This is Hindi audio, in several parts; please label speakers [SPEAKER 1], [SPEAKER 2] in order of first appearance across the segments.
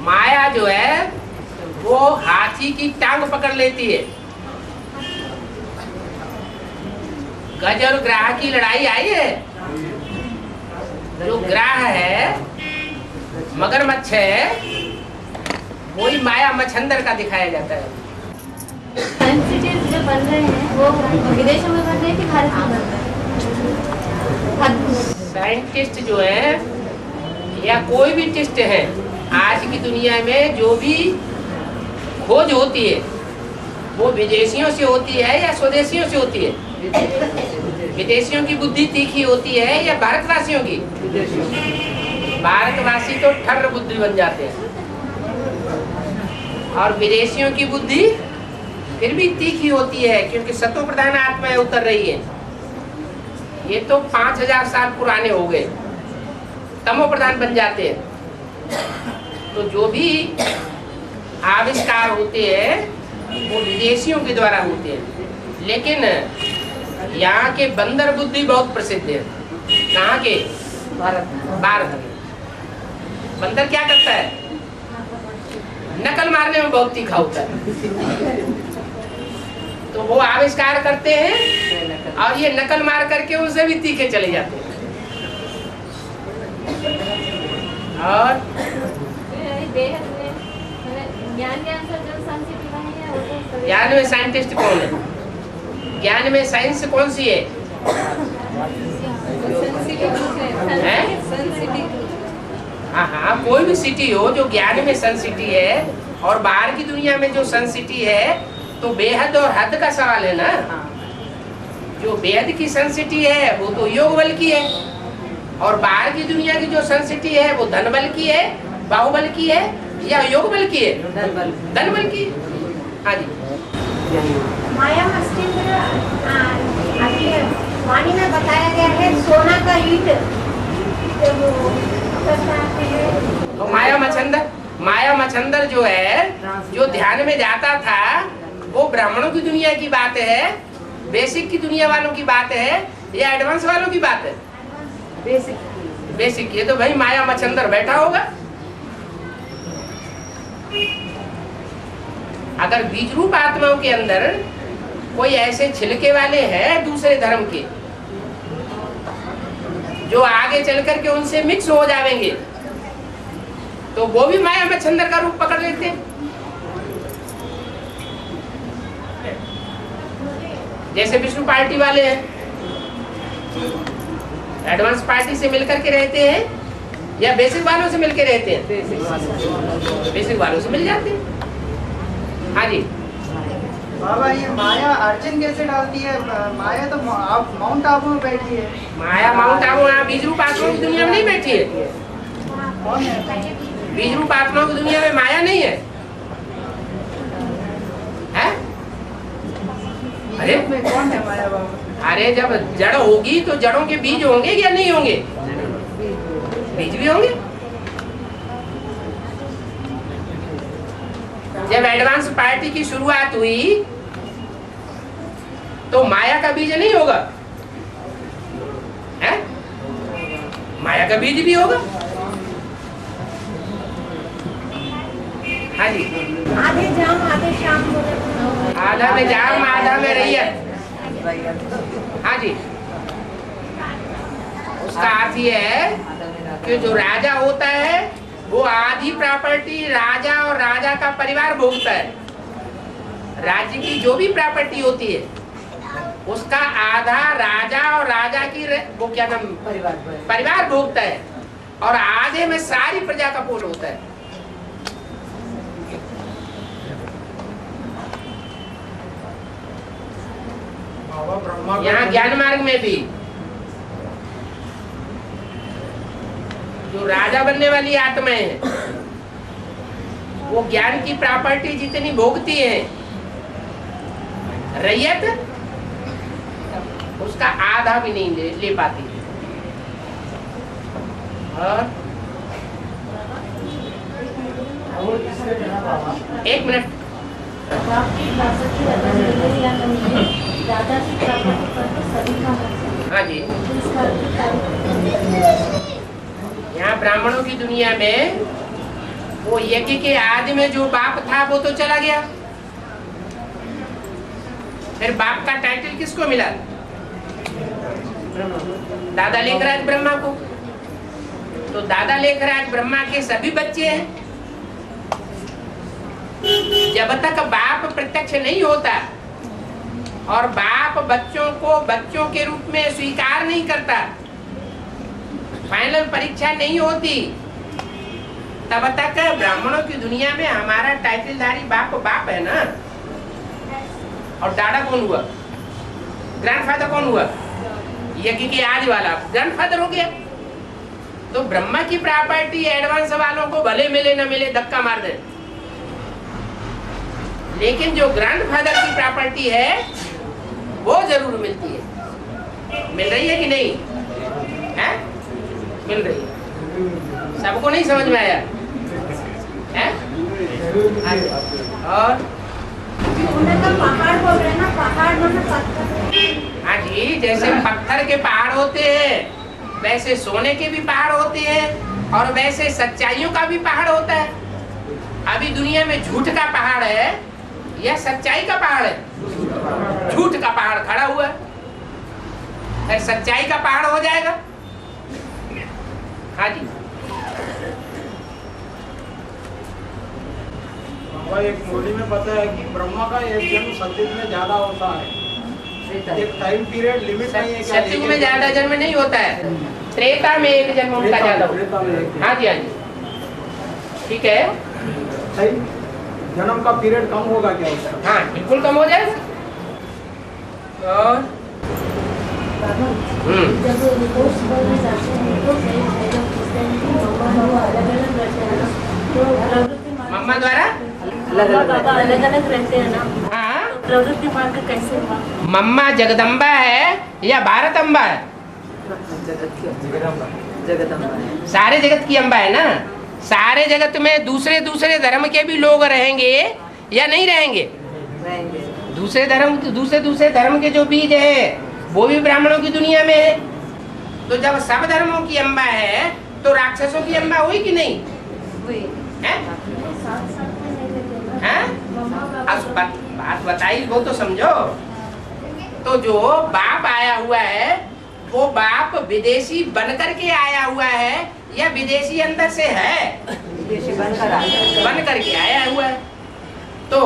[SPEAKER 1] माया जो है वो हाथी की टांग पकड़ लेती है। गज और ग्राह की लड़ाई आई है। जो ग्राह है मगरमच्छ है, वही माया मच्छंदर का दिखाया जाता है।
[SPEAKER 2] साइंस सिटीज जो बन रहे हैं वो विदेशों में बन रहे हैं कि भारत में बन रहे हैं?
[SPEAKER 1] साइंटिस्ट जो है या कोई भी टेस्ट है, आज की दुनिया में जो भी खोज होती है वो विदेशियों से होती है या स्वदेशियों से होती है? विदेशियों की बुद्धि तीखी होती है या भारतवासियों की? भारतवासी तो ठर्र बुद्धि बन जाते हैं और विदेशियों की बुद्धि फिर भी तीखी होती है, क्योंकि सत्व प्रधान आत्माएं उतर रही है। ये तो 5000 साल पुराने हो गए, तमो प्रधान बन जाते हैं। तो जो भी आविष्कार होते हैं वो विदेशियों के द्वारा होते हैं, लेकिन यहाँ के बंदर बुद्धि बहुत प्रसिद्ध है। कहाँ के? भारत में। बंदर क्या करता है? नकल मारने में बहुत तीखा होता है। तो वो आविष्कार करते हैं और ये नकल मार करके उनसे भी तीखे चले जाते हैं। और ज्ञान में साइंटिस्ट कौन है? ज्ञान में साइंस कौन सी है? हाँ हाँ, कोई भी सिटी हो जो ज्ञान में सन सिटी है और बाहर की दुनिया में जो सन सिटी है, तो बेहद और हद का सवाल है ना। जो बेहद की सन सिटी है वो तो योग बल की है, और बाहर की दुनिया की जो सन सिटी है वो धन बल की है, बाहुबल की है या योग बल की है? धन बल की। हाँ जी।
[SPEAKER 3] माया मच्छंदर आपके वाणी में बताया गया है सोना का ईंट
[SPEAKER 1] तो माया मच्छंदर जो है, जो ध्यान में जाता था, वो ब्राह्मणों की दुनिया की बात है, बेसिक की दुनिया वालों की बात है या एडवांस वालों की बात है? बेसिक। ये तो भाई माया मच्छंदर बैठा होगा। अगर बीज रूप आत्माओं के अंदर कोई ऐसे छिलके वाले हैं दूसरे धर्म के, जो आगे चल करके उनसे मिक्स हो जाएंगे, तो वो भी माया मच्छंदर का रूप पकड़ लेते हैं। जैसे विष्णु पार्टी वाले हैं, एडवांस पार्टी से मिलकर के रहते हैं या बेसिक वालों से मिलकर रहते हैं? बेसिक वालों से मिल जाते हैं। हाँ जी।
[SPEAKER 4] बाबा, ये माया अर्जुन कैसे डालती है? माया तो आप माउंट आबू में बैठी है।
[SPEAKER 1] माया माउंट आबू यहाँ बीज रूप आत्माओं की दुनिया में नहीं बैठी है।
[SPEAKER 4] कौन है?
[SPEAKER 1] बीज रूप आत्माओं की दुनिया में माया नहीं है। अरे
[SPEAKER 4] में कौन है माया बाबा?
[SPEAKER 1] अरे जब जड़ होगी तो जड़ों के बीज होंगे या नहीं होंगे? बीज भी होंगे। जब एडवांस पार्टी की शुरुआत हुई तो माया का बीज नहीं होगा? है? माया का बीज भी होगा। हाँ जी।
[SPEAKER 3] आधे जाम आधे शाम बोले।
[SPEAKER 1] आधा में जाम आधा में रैयत। हाँ जी। उसका अर्थ ये है कि जो राजा होता है वो आधी प्रॉपर्टी राजा और राजा का परिवार भोगता है। राज्य की जो भी प्रॉपर्टी होती है उसका आधा राजा और राजा की वो क्या नाम परिवार भोगता है, और आधे में सारी प्रजा का पोष होता है। यहाँ ज्ञान मार्ग में भी जो राजा बनने वाली आत्माएं हैं वो ज्ञान की प्रॉपर्टी जितनी भोगती है, रैयत उसका आधा भी नहीं ले पाती। और एक मिनट, हाँ जी। यहाँ ब्राह्मणों की दुनिया में वो यज्ञ के आदि में जो बाप था वो तो चला गया, फिर बाप का टाइटल किसको मिला? दादा लेखराज ब्रह्मा को। तो दादा लेखराज ब्रह्मा के सभी बच्चे हैं। जब तक बाप प्रत्यक्ष नहीं होता और बाप बच्चों को बच्चों के रूप में स्वीकार नहीं करता, फाइनल परीक्षा नहीं होती, तब तक ब्राह्मणों की दुनिया में हमारा टाइटलधारी बाप बाप है ना। और दादा कौन हुआ? ग्रैंडफादर कौन हुआ? यज्ञ के आदि वाला ग्रैंडफादर हो गया। तो ब्रह्मा की प्रॉपर्टी एडवांस वालों को भले मिले न मिले धक्का मार दे, लेकिन जो ग्रैंडफादर की प्रॉपर्टी है वो जरूर मिलती है। मिल रही है कि नहीं है? मिल रही है। सबको नहीं समझ में आया है? और
[SPEAKER 3] पहाड़ बोल रहे ना, पहाड़ मतलब पत्थर।
[SPEAKER 1] हाँ जी, जैसे पत्थर के पहाड़ होते हैं वैसे सोने के भी पहाड़ होते हैं और वैसे सच्चाइयों का भी पहाड़ होता है। अभी दुनिया में झूठ का पहाड़ है या सच्चाई का पहाड़ है? झूठ का पहाड़ खड़ा हुआ है, फिर सच्चाई का पहाड़ हो जाएगा। हाँ जी।
[SPEAKER 5] एक मूवी में पता है कि ब्रह्मा का एक जन्म सतयुग में ज्यादा होता है, एक टाइम पीरियड लिमिट नहीं है।
[SPEAKER 1] सतयुग में ज्यादा जन्म नहीं होता है, त्रेता में एक जन्म उनका ज्यादा होता है। हाँ जी, हाँ जी, ठीक है।
[SPEAKER 5] जन्म का पीरियड कम होगा क्या उसका?
[SPEAKER 1] हाँ, बिल्कुल कम हो जाएगा। और
[SPEAKER 2] जब रिपोर्ट्स बोलने जाते हैं तो
[SPEAKER 1] मम्मा द्वारा
[SPEAKER 2] अलग अलग रहते हैं ना।
[SPEAKER 1] हाँ,
[SPEAKER 2] प्रवृत्ति मार्ग कैसे हुआ?
[SPEAKER 1] मम्मा जगदम्बा है या भारत अम्बा है? सारे जगत की अम्बा है ना। सारे जगत में दूसरे दूसरे धर्म के भी लोग रहेंगे या नहीं रहेंगे? दूसरे धर्म के जो बीज है वो भी ब्राह्मणों की दुनिया में है। तो जब सब धर्मों की अम्बा है तो राक्षसों की अम्बा हुई कि नहीं? है? बात बताई वो तो समझो। तो जो बाप आया हुआ है वो बाप विदेशी बनकर के आया हुआ है या विदेशी अंदर से है? विदेशी बनकर के आया हुआ है। तो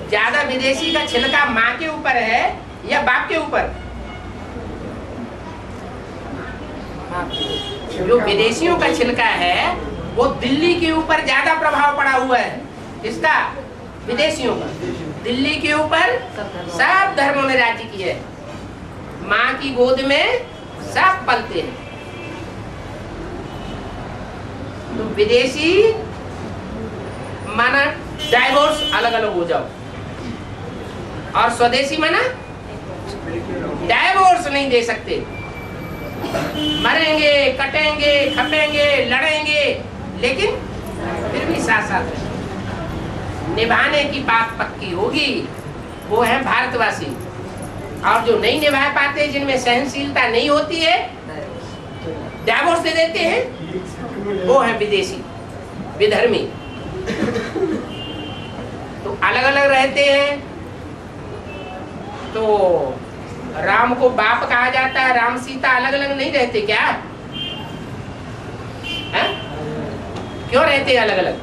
[SPEAKER 1] ज्यादा विदेशी का छिलका माँ के ऊपर है या बाप के ऊपर? जो विदेशियों का छिलका है वो दिल्ली के ऊपर ज्यादा प्रभाव पड़ा हुआ है। इसका विदेशियों का दिल्ली के ऊपर सब धर्मों ने राज्य की है। माँ की गोद में सब पलते हैं। तो विदेशी माना डाइवोर्स अलग अलग हो जाओ, और स्वदेशी माना डाइवोर्स नहीं दे सकते। मरेंगे, कटेंगे, खपेंगे, लड़ेंगे, लेकिन फिर भी साथ साथ रहेंगे। निभाने की बात पक्की होगी, वो है भारतवासी। और जो नहीं निभा पाते, जिनमें सहनशीलता नहीं होती है, डाइवोर्स दे देते हैं, वो है विदेशी, विधर्मी। तो अलग अलग रहते हैं। तो राम को बाप कहा जाता है, राम सीता अलग अलग नहीं रहते क्या? है? क्यों रहते अलग अलग?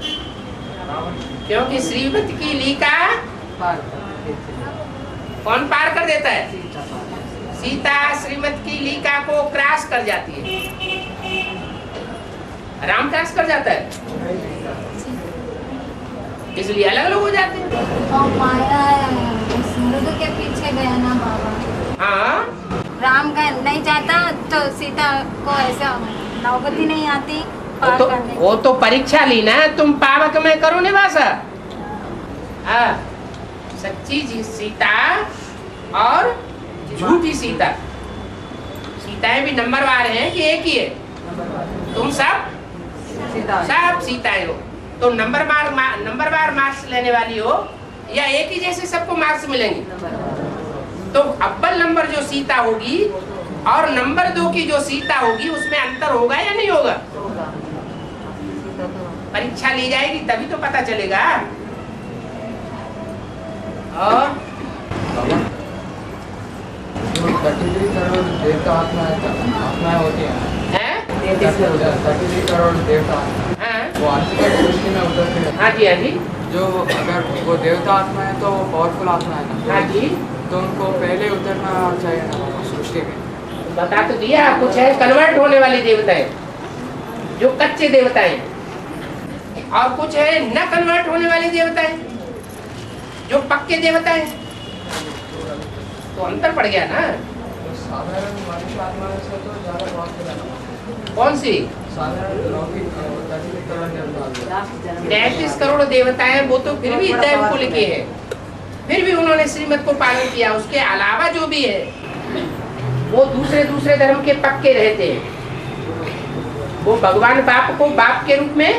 [SPEAKER 1] क्योंकि श्रीमती की लीका कौन पार कर देता है? सीता श्रीमती की लीका को क्रॉस कर जाती है। राम क्रॉस कर जाता है, इसलिए अलग अलग हो जाते हैं।
[SPEAKER 3] और माया मृग के पीछे गया ना बाबा।
[SPEAKER 1] हाँ,
[SPEAKER 3] राम का नहीं जाता तो सीता को ऐसा नौबत ही नहीं आती पार करने की।
[SPEAKER 1] वो तो परीक्षा ली ना, तुम पावक में करो निवासा। हाँ, सच्ची सीता और झूठी सीता, सीताएं भी नंबरवार हैं कि एक ही है? तुम सब सीताएं हो। तो नंबरवार मार्क्स लेने वाली हो या एक ही जैसे सबको मार्क्स मिलेंगे? तो अव्वल नंबर जो सीता होगी और नंबर 2 की जो सीता होगी उसमें अंतर होगा या नहीं होगा? परीक्षा ली जाएगी तभी तो पता चलेगा। और
[SPEAKER 6] 33 करोड़ देवता आत्माएं होती हैं। 33 करोड़ देवता
[SPEAKER 1] हाँ
[SPEAKER 6] वो आत्मिक दृष्टि में उतरते हैं।
[SPEAKER 1] हाँ जी, हाँ जी,
[SPEAKER 6] जो अगर वो देवता आत्मा है तो वो पावरफुल आत्मा है ना,
[SPEAKER 1] हाँ जी।
[SPEAKER 6] तो उनको पहले उतरना चाहिए ना सृष्टि में।
[SPEAKER 1] बता तो दिया, कुछ है कन्वर्ट होने वाले देवता है जो कच्चे देवता हैं, और कुछ है न कन्वर्ट होने वाले देवता हैं जो पक्के देवता हैं। तो अंतर पड़ गया ना।
[SPEAKER 6] साधारण मनुष्य आत्मा से तो ज़्यादा पावरफुल है।
[SPEAKER 1] कौन सी?
[SPEAKER 6] साधारण लौकिक 33 करोड़ देवता।
[SPEAKER 1] 33 करोड़ देवता हैं, वो तो फिर भी दैव कुल के हैं, फिर भी उन्होंने श्रीमत को पालन किया। उसके अलावा जो भी है वो दूसरे धर्म के पक्के रहते हैं। वो भगवान बाप को बाप के रूप में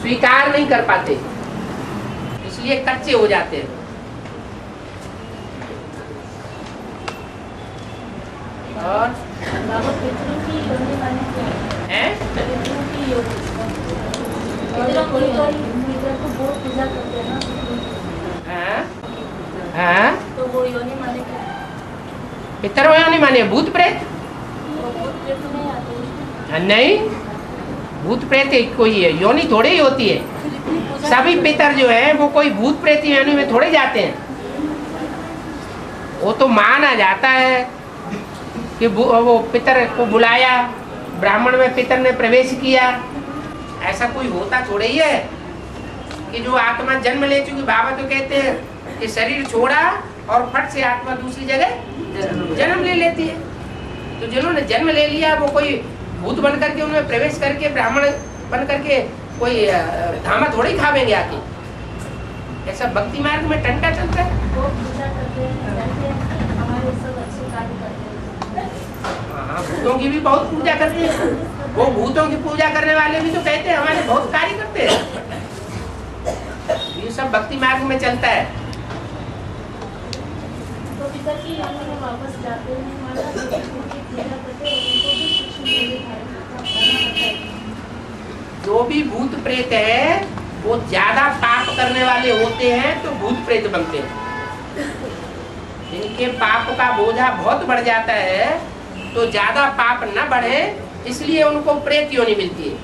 [SPEAKER 1] स्वीकार नहीं कर पाते, इसलिए कच्चे हो जाते हैं। और
[SPEAKER 2] बाबा पितरों की योनि माने क्या है?
[SPEAKER 1] हैं?
[SPEAKER 2] पितरों की योनि, पितरों को बहुत पूजा करते हैं ना।
[SPEAKER 1] हाँ? हाँ?
[SPEAKER 2] तो वो योनि माने क्या है?
[SPEAKER 1] पितर योनि माने भूत प्रेत?
[SPEAKER 2] वो बहुत प्रेत नहीं आते उसमें।
[SPEAKER 1] हाँ, नहीं, भूत प्रेत कोई है योनि थोड़ी ही होती है।
[SPEAKER 2] फिर इतनी पूजा
[SPEAKER 1] सभी पितर जो है वो कोई भूत प्रेत योनि में थोड़े जाते हैं। वो तो माना जाता है कि वो पितर को बुलाया, ब्राह्मण में पितर ने प्रवेश किया। ऐसा कोई होता थोड़े ही है कि जो आत्मा जन्म ले चुकी। बाबा तो कहते हैं कि शरीर छोड़ा और फट से आत्मा दूसरी जगह जन्म ले लेती है। तो जिन्होंने जन्म ले लिया वो कोई भूत बन करके उनमें प्रवेश करके ब्राह्मण बन करके कोई धामा थोड़ी खावेंगे आके। ऐसा भक्ति मार्ग में टंटा चलता है।
[SPEAKER 2] वो पूजा करते हैं, जानते हैं हमारे सब अच्छे कार्य करते हैं।
[SPEAKER 1] हाँ, भूतों की भी बहुत पूजा करते हैं। वो भूतों की पूजा करने वाले भी तो कहते हैं हमारे बहुत कार्य करते हैं। ये सब भक्ति मार्ग में चलता है।
[SPEAKER 2] तो पितर की योनि में वापस जाते हैं, माता पिता की पूजा करते हैं, उनको भी सूक्ष्म योनि धारण करना पड़ता है।
[SPEAKER 1] जो भी भूत प्रेत है वो ज्यादा पाप करने वाले होते हैं तो भूत प्रेत बनते हैं। जिनके पाप का बोझा बहुत बढ़ जाता है तो ज्यादा पाप न बढ़े, इसलिए उनको प्रेत योनि मिलती है।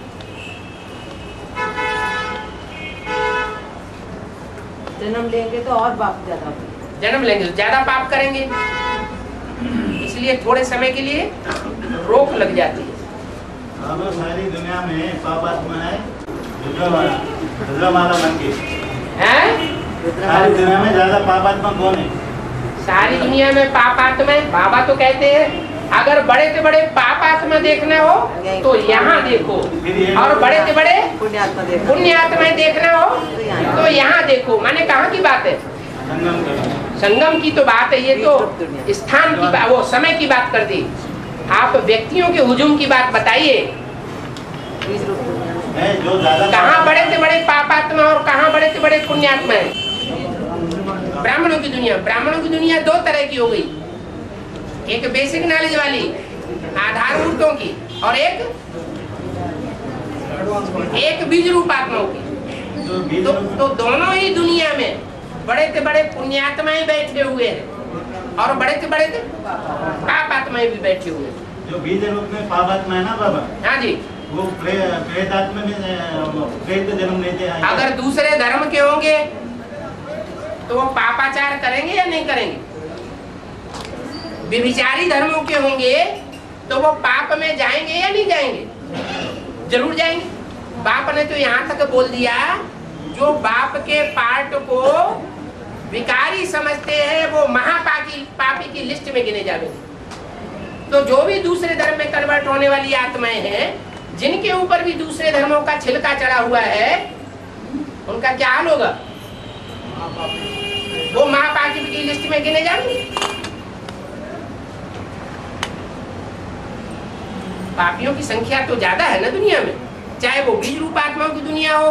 [SPEAKER 7] जन्म लेंगे तो और पाप ज्यादा होगा।
[SPEAKER 1] जन्म लेंगे तो ज्यादा पाप करेंगे, इसलिए थोड़े समय के लिए रोक लग जाती है।
[SPEAKER 8] हम सारी दुनिया में पाप आत्मा है रुद्रमाला बन के। सारी दुनिया में ज्यादा पाप आत्मा कौन है?
[SPEAKER 1] सारी दुनिया में पाप आत्मा है। बाबा तो कहते हैं अगर बड़े से बड़े पाप आत्मा देखना हो तो यहाँ देखो, और बड़े से बड़े
[SPEAKER 7] पुण्यात्मा देखो।
[SPEAKER 1] पुण्य आत्माएं देखना हो तो यहाँ देखो। माने कहाँ की बात है? संगम की तो बात है। ये तो स्थान की बात, वो समय की बात कर दी। आप व्यक्तियों के हुजूम की बात बताइए।
[SPEAKER 8] जो ज्यादा
[SPEAKER 1] कहाँ बड़े से बड़े पाप आत्मा और कहाँ बड़े से बड़े पुण्यात्मा है? ब्राह्मणों की दुनिया। ब्राह्मणों की दुनिया दो तरह की हो गई, एक बेसिक नॉलेज वाली आधारभूतों की, और एक बीज रूप आत्माओं की। तो दोनों ही दुनिया में बड़े से बड़े पुण्यात्माएं बैठे हुए हैं और बड़े से बड़े पाप आत्माएं भी बैठे हुए हैं।
[SPEAKER 8] जो बीज रूप में पाप आत्मा है ना बाबा,
[SPEAKER 1] हाँ जी,
[SPEAKER 8] वो प्रेत आत्मा में प्रेत जन्म लेते हैं।
[SPEAKER 1] अगर दूसरे धर्म के होंगे तो वो पापाचार करेंगे या नहीं करेंगे? व्यभिचारी धर्मों के होंगे तो वो पाप में जाएंगे या नहीं जाएंगे? जरूर जाएंगे। बाप ने तो यहाँ तक बोल दिया, जो बाप के पार्ट को विकारी समझते हैं वो महापापी की लिस्ट में गिने जाएंगे। तो जो भी दूसरे धर्म में कन्वर्ट होने वाली आत्माएं हैं, जिनके ऊपर भी दूसरे धर्मों का छिलका चढ़ा हुआ है, उनका क्या हाल होगा? वो महापापी की लिस्ट में गिने जाएंगे। पापियों की संख्या तो ज्यादा है ना दुनिया में, चाहे वो बीज रूप आत्माओं की दुनिया हो,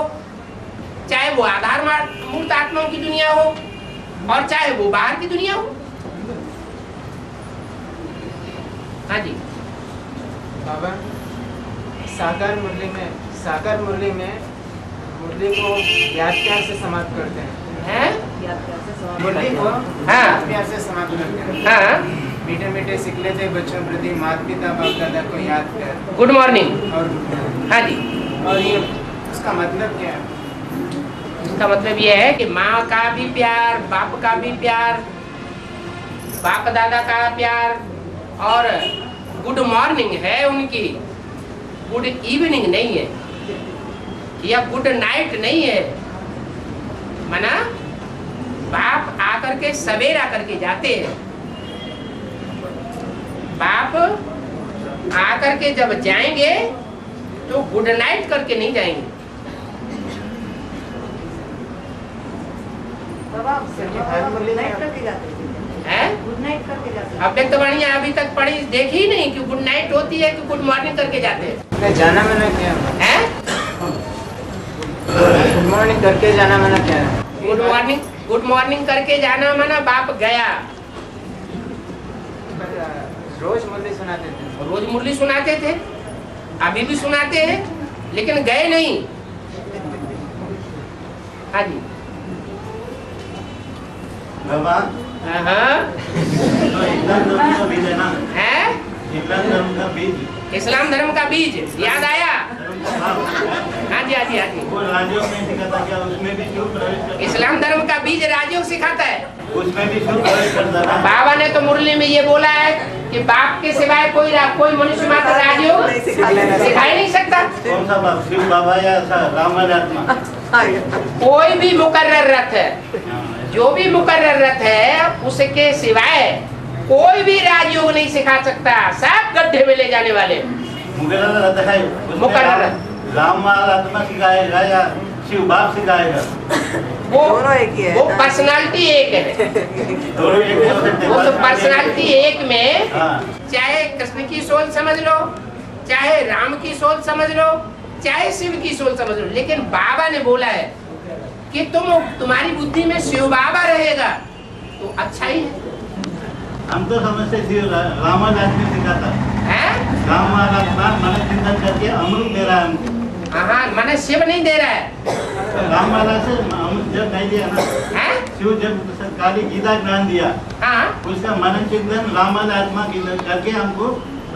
[SPEAKER 1] चाहे वो आधार मूर्त आत्माओं की दुनिया हो, और चाहे वो बाहर की दुनिया हो। हाँ जी
[SPEAKER 6] बाबा, सागर मुरली में मुरली को प्यार प्यार से समाप्त करते हैं।
[SPEAKER 1] हैं?
[SPEAKER 6] मुरली को
[SPEAKER 1] हाँ।
[SPEAKER 6] प्यार से समाप्त करते हैं।
[SPEAKER 1] हाँ।
[SPEAKER 6] मीठे मीठे सिकले थे बच्चों प्रति माता पिता बाप दादा को याद कर।
[SPEAKER 1] Good morning.
[SPEAKER 6] और
[SPEAKER 1] हाँ जी।
[SPEAKER 6] और ये उसका मतलब क्या है?
[SPEAKER 1] इसका मतलब ये है कि माँ का भी प्यार, बाप का भी प्यार, बाप दादा का प्यार, और गुड मॉर्निंग है उनकी, गुड इवनिंग नहीं है या गुड नाइट नहीं है। माना बाप आकर के सवेरा करके जाते हैं, बाप आकर के जब जाएंगे तो गुड नाइट करके नहीं जाएंगे।
[SPEAKER 7] गुड नाइट करके जाते
[SPEAKER 1] हैं?
[SPEAKER 7] गुड नाइट करके जाते
[SPEAKER 1] अव्यक्तवाणी अभी तक पढ़ी देखी ही नहीं कि गुड नाइट होती है कि गुड मॉर्निंग करके जाते हैं।
[SPEAKER 6] जाना मैंने क्या
[SPEAKER 1] हैं?
[SPEAKER 6] गुड मॉर्निंग करके जाना मैंने क्या है?
[SPEAKER 1] गुड मॉर्निंग करके जाना माना बाप गया।
[SPEAKER 6] रोज मुरली सुनाते थे।
[SPEAKER 1] रोज मुरली सुनाते थे, अभी भी सुनाते हैं, लेकिन गए नहीं। हाँ जी।
[SPEAKER 8] बाबा
[SPEAKER 1] हाँ।
[SPEAKER 8] तो इस्लाम धर्म का बीज है ना,
[SPEAKER 1] है?
[SPEAKER 8] इस्लाम धर्म का बीज,
[SPEAKER 1] इस्लाम धर्म का बीज याद आया? हाँ जी, हाँ जी, हाँ जी।
[SPEAKER 8] वो राजयोग में सिखाता क्या, उसमें भी शिव प्रवेश करता?
[SPEAKER 1] इस्लाम धर्म का बीज राजयोग सिखाता है।
[SPEAKER 8] उसमें भी शिव प्रवेश करता है।
[SPEAKER 1] बाबा ने तो मुरली में ये बोला है कि बाप के सिवाय कोई मनुष्य मात्र राजयोग सिखा ही नहीं सकता।
[SPEAKER 8] कौन सा बाप, शिव बाबा या राम आत्मा?
[SPEAKER 1] कोई भी मुकर्रर रथ है, जो भी मुकर्रर रथ है, उसके सिवाय कोई भी राजयोग नहीं सिखा सकता। सब गड्ढे में ले जाने वाले
[SPEAKER 8] मुकर्रर रहता है,
[SPEAKER 1] मुकर्रर
[SPEAKER 8] राम आत्मा सिखाएगा या शिव बाप सिखाएगा?
[SPEAKER 1] वो पर्सनालिटी एक है।
[SPEAKER 8] दोनों एक हो सकते हैं।
[SPEAKER 1] वो तो पर्सनालिटी एक में
[SPEAKER 8] हाँ।
[SPEAKER 1] चाहे कृष्ण की सोच समझ लो, चाहे राम की सोच समझ लो, चाहे शिव की सोच समझ लो, लेकिन बाबा ने बोला है कि तुम्हारी बुद्धि में शिव बाबा रहेगा तो अच्छा ही है।
[SPEAKER 8] हम तो समझते शिव राम आत्मा सिखाता
[SPEAKER 1] हैं?
[SPEAKER 8] राम आत्मा मन चिंतन करके अमृत दे रहा है हमको।
[SPEAKER 1] हाँ, माने शिव नहीं दे रहा है।
[SPEAKER 8] राम वाला से अमृत जब नहीं दिया ना,
[SPEAKER 1] हैं?
[SPEAKER 8] शिव जब काली गीता ज्ञान दिया,
[SPEAKER 1] हाँ,
[SPEAKER 8] उसका मन चिंतन राम आत्मा की करके हमको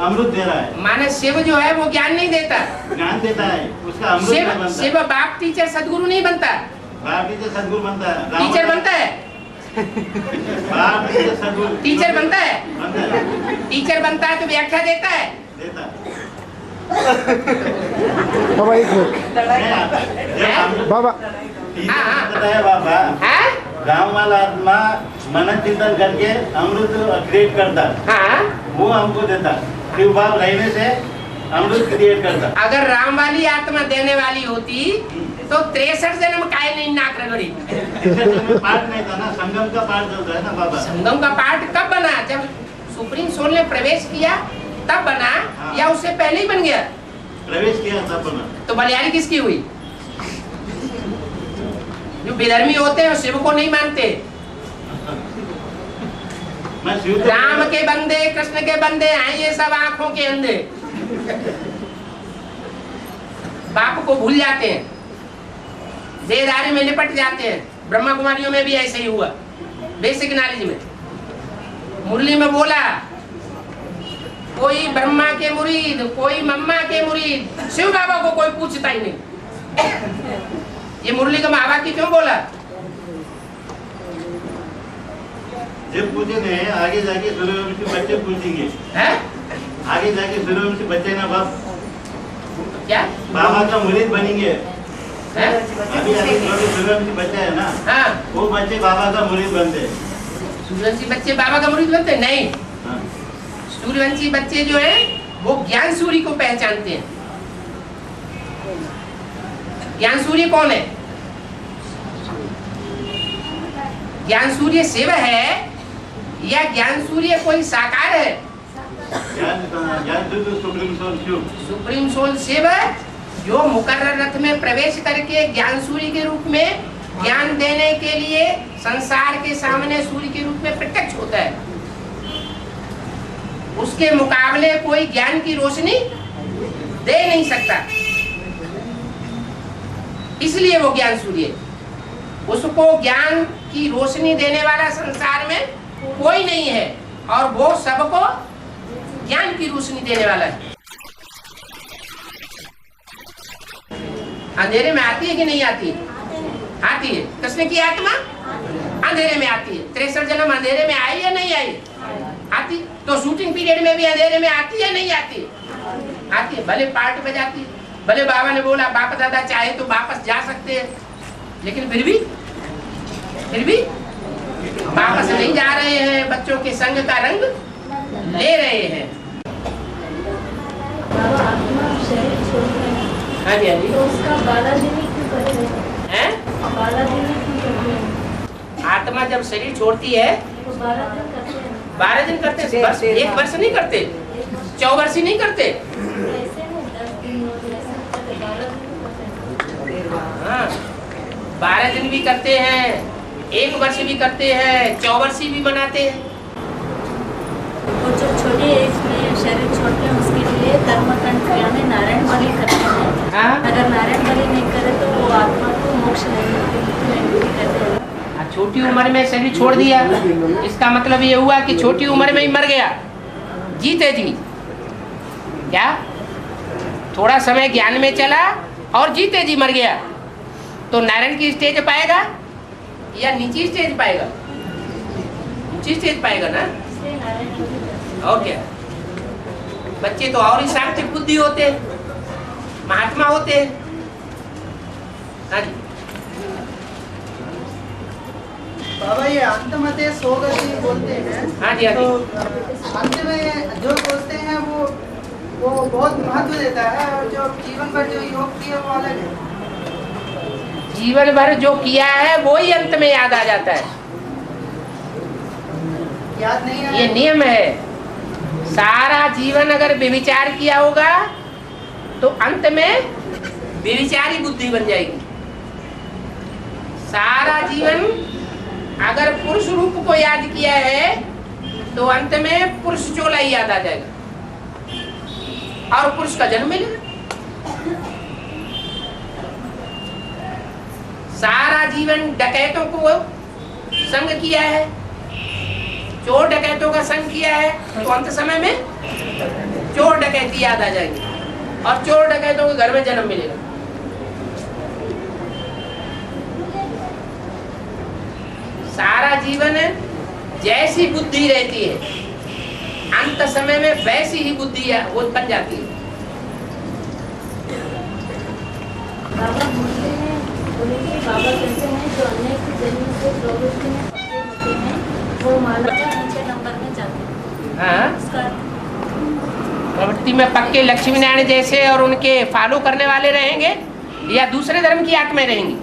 [SPEAKER 8] अमृत दे रहा है।
[SPEAKER 1] माने शिव जो है वो ज्ञान नहीं देता,
[SPEAKER 8] ज्ञान देता है, उसका अमृत नहीं बनता।
[SPEAKER 1] शिव बाप टीचर सदगुरु नहीं बनता।
[SPEAKER 8] बाप टीचर सदगुरु बनता है।
[SPEAKER 1] टीचर बनता है,
[SPEAKER 8] बाप टीचर सदगुरु
[SPEAKER 1] टीचर बनता है,
[SPEAKER 8] बनता है,
[SPEAKER 1] टीचर बनता है तो व्याख्या देता है।
[SPEAKER 8] देता है।
[SPEAKER 9] बाबा एक मिनट बाबा
[SPEAKER 1] हाँ।
[SPEAKER 8] बताया बाबा,
[SPEAKER 1] हैं?
[SPEAKER 8] राम वाला आत्मा मन चिंतन करके अमृत क्रिएट करता,
[SPEAKER 1] हाँ।
[SPEAKER 8] वो हमको देता। शिव बाप रहने से अमृत क्रिएट करता।
[SPEAKER 1] अगर राम वाली आत्मा देने वाली होती तो 63 जन्म काहे नहीं नाक रगड़ी।
[SPEAKER 8] पाठ नहीं था ना, संगम का पाठ चलता है ना बाबा।
[SPEAKER 1] संगम का पाठ कब बना? जब सुप्रीम सोल ने प्रवेश किया तब बना, या उससे पहले ही बन गया?
[SPEAKER 8] प्रवेश किया तब बना।
[SPEAKER 1] तो बलियारी किसकी हुई? जो विधर्मी होते हैं वो शिव को नहीं मानते।
[SPEAKER 8] मैं शिव
[SPEAKER 1] राम के बंदे, कृष्ण के बंदे हैं ये सब, आंखों के अंधे। बाप को भूल जाते हैं, देहधारी में लिपट जाते हैं। ब्रह्मा कुमारियों में भी ऐसे ही हुआ। बेसिक नॉलेज में मुरली में बोला, कोई ब्रह्मा के मुरीद, कोई मम्मा के मुरीद, शिव बाबा को कोई पूछता ही नहीं। ये मुरली का बाबा की क्यों बोला?
[SPEAKER 8] जब पूछे नहीं, आगे जाके सूर्यवंशी बच्चे पूछेंगे,
[SPEAKER 1] हैं?
[SPEAKER 8] आगे जाके सूर्यवंशी बच्चे ना बाप
[SPEAKER 1] क्या?
[SPEAKER 8] बाबा का मुरीद बनेंगे।
[SPEAKER 1] हैं?
[SPEAKER 8] अभी सूर्यवंशी बच्चा है ना,
[SPEAKER 1] हाँ,
[SPEAKER 8] वो बच्चे बाबा का मुरीद बनते हैं।
[SPEAKER 1] सूर्यवंशी बच्चे बाबा का मुरीद बनते? नहीं,
[SPEAKER 8] हाँ।
[SPEAKER 1] सूर्यवंशी बच्चे जो हैं वो ज्ञान सूर्य को पहचानते हैं। ज्ञान सूर्य कौन है? ज्ञान सूर्य शिव है या ज्ञान सूर्य कोई साकार है?
[SPEAKER 8] ज्ञान supreme soul Shiv.
[SPEAKER 1] Supreme soul Shiv जो मुकर्रर रथ में प्रवेश करके ज्ञान सूर्य के रूप में ज्ञान देने के लिए संसार के सामने सूर्य के रूप में प्रत्यक्ष होता है। उसके मुकाबले कोई ज्ञान की रोशनी दे नहीं सकता। इसलिए वो ज्ञान सूर्य है। उसको ज्ञान की रोशनी देने वाला संसार में कोई नहीं है, और वो सबको ज्ञान की रोशनी देने वाला है। अंधेरे में आती है कि नहीं आती? आती है। कृष्ण की आत्मा अंधेरे में आती है। 63 जन्म अंधेरे में आई या नहीं आई? आती। तो शूटिंग पीरियड में भी अंधेरे में आती है नहीं आती? आती है। भले पार्ट में जाती है, भले बाबा ने बोला बाप दादा चाहे तो वापस जा सकते हैं, लेकिन फिर भी वापस नहीं जा रहे हैं, बच्चों के संग का रंग ले रहे हैं।
[SPEAKER 2] बाबा आत्मा शरीर छोड़ते हैं,
[SPEAKER 1] हाँ जी, हाँ जी।
[SPEAKER 2] तो उसका बालाजीनी क्यों करते हैं? बालाजीनी क्यों करते हैं?
[SPEAKER 1] आत्मा जब शरीर छोड़ती है
[SPEAKER 2] तो 12 दिन करते हैं।
[SPEAKER 1] 12 दिन करते हैं, बस 1 वर्ष नहीं करते, 24 नहीं करते।
[SPEAKER 2] ऐसे नहीं 10 दिन और ऐसे नहीं करते, 12 दिन करते हैं।
[SPEAKER 1] हाँ, 12 दिन भी करते हैं, 1 वर्ष भी करते हैं, 24 भी बनाते हैं।
[SPEAKER 2] और जो छोटे एज में शरीर छोड़ते हैं उसके लिए कर्मकांड यानी नारायण बलि करते हैं।
[SPEAKER 1] हाँ?
[SPEAKER 2] अगर नारायण बलि नहीं करे तो वो आत्मा को मोक्ष नहीं करते हैं।
[SPEAKER 1] छोटी उम्र में शरीर छोड़ दिया, इसका मतलब ये हुआ कि छोटी उम्र में ही मर गया, जीते जी। क्या थोड़ा समय ज्ञान में चला और जीते जी मर गया, तो नारायण की स्टेज पाएगा या नीची स्टेज पाएगा? नीची स्टेज पाएगा ना। और क्या, बच्चे तो और ही सात्विक बुद्धि होते, महात्मा होते। हाँ जी
[SPEAKER 4] बाबा, ये अंत मते सोगति बोलते हैं।
[SPEAKER 1] हाँ जी, हाँ जी।
[SPEAKER 4] तो अंत में जो बोलते हैं वो बहुत महत्व देता है, और जो जीवन भर जो योग किया वो अलग है।
[SPEAKER 1] जीवन भर जो किया है वो ही अंत में याद आ जाता है,
[SPEAKER 4] याद नहीं है।
[SPEAKER 1] ये नियम है। सारा जीवन अगर व्यभिचार किया होगा तो अंत में व्यभिचारी बुद्धि बन जाएगी। सारा जीवन अगर पुरुष रूप को याद किया है तो अंत में पुरुष चोला ही याद आ जाएगा और पुरुष का जन्म मिलेगा। सारा जीवन डकैतों को संग किया है, चोर डकैतों का संग किया है, तो अंत समय में चोर डकैती याद आ जाएगी और चोर डकैतों के घर में जन्म मिलेगा। सारा जीवन जैसी बुद्धि रहती है, अंत समय में वैसी ही बुद्धि वो बन जाती है।
[SPEAKER 2] बाबा बोलते हैं, बोले कि बाबा कहते हैं जो अनेक जन्म से प्रवृत्ति में पक्के होते हैं वो माला का नीचे नंबर में जाते हैं।
[SPEAKER 1] हाँ?
[SPEAKER 2] उसका
[SPEAKER 1] प्रवृत्ति में पक्के लक्ष्मी नारायण जैसे और उनके फॉलो करने वाले रहेंगे या दूसरे धर्म की आत्माएं रहेंगी?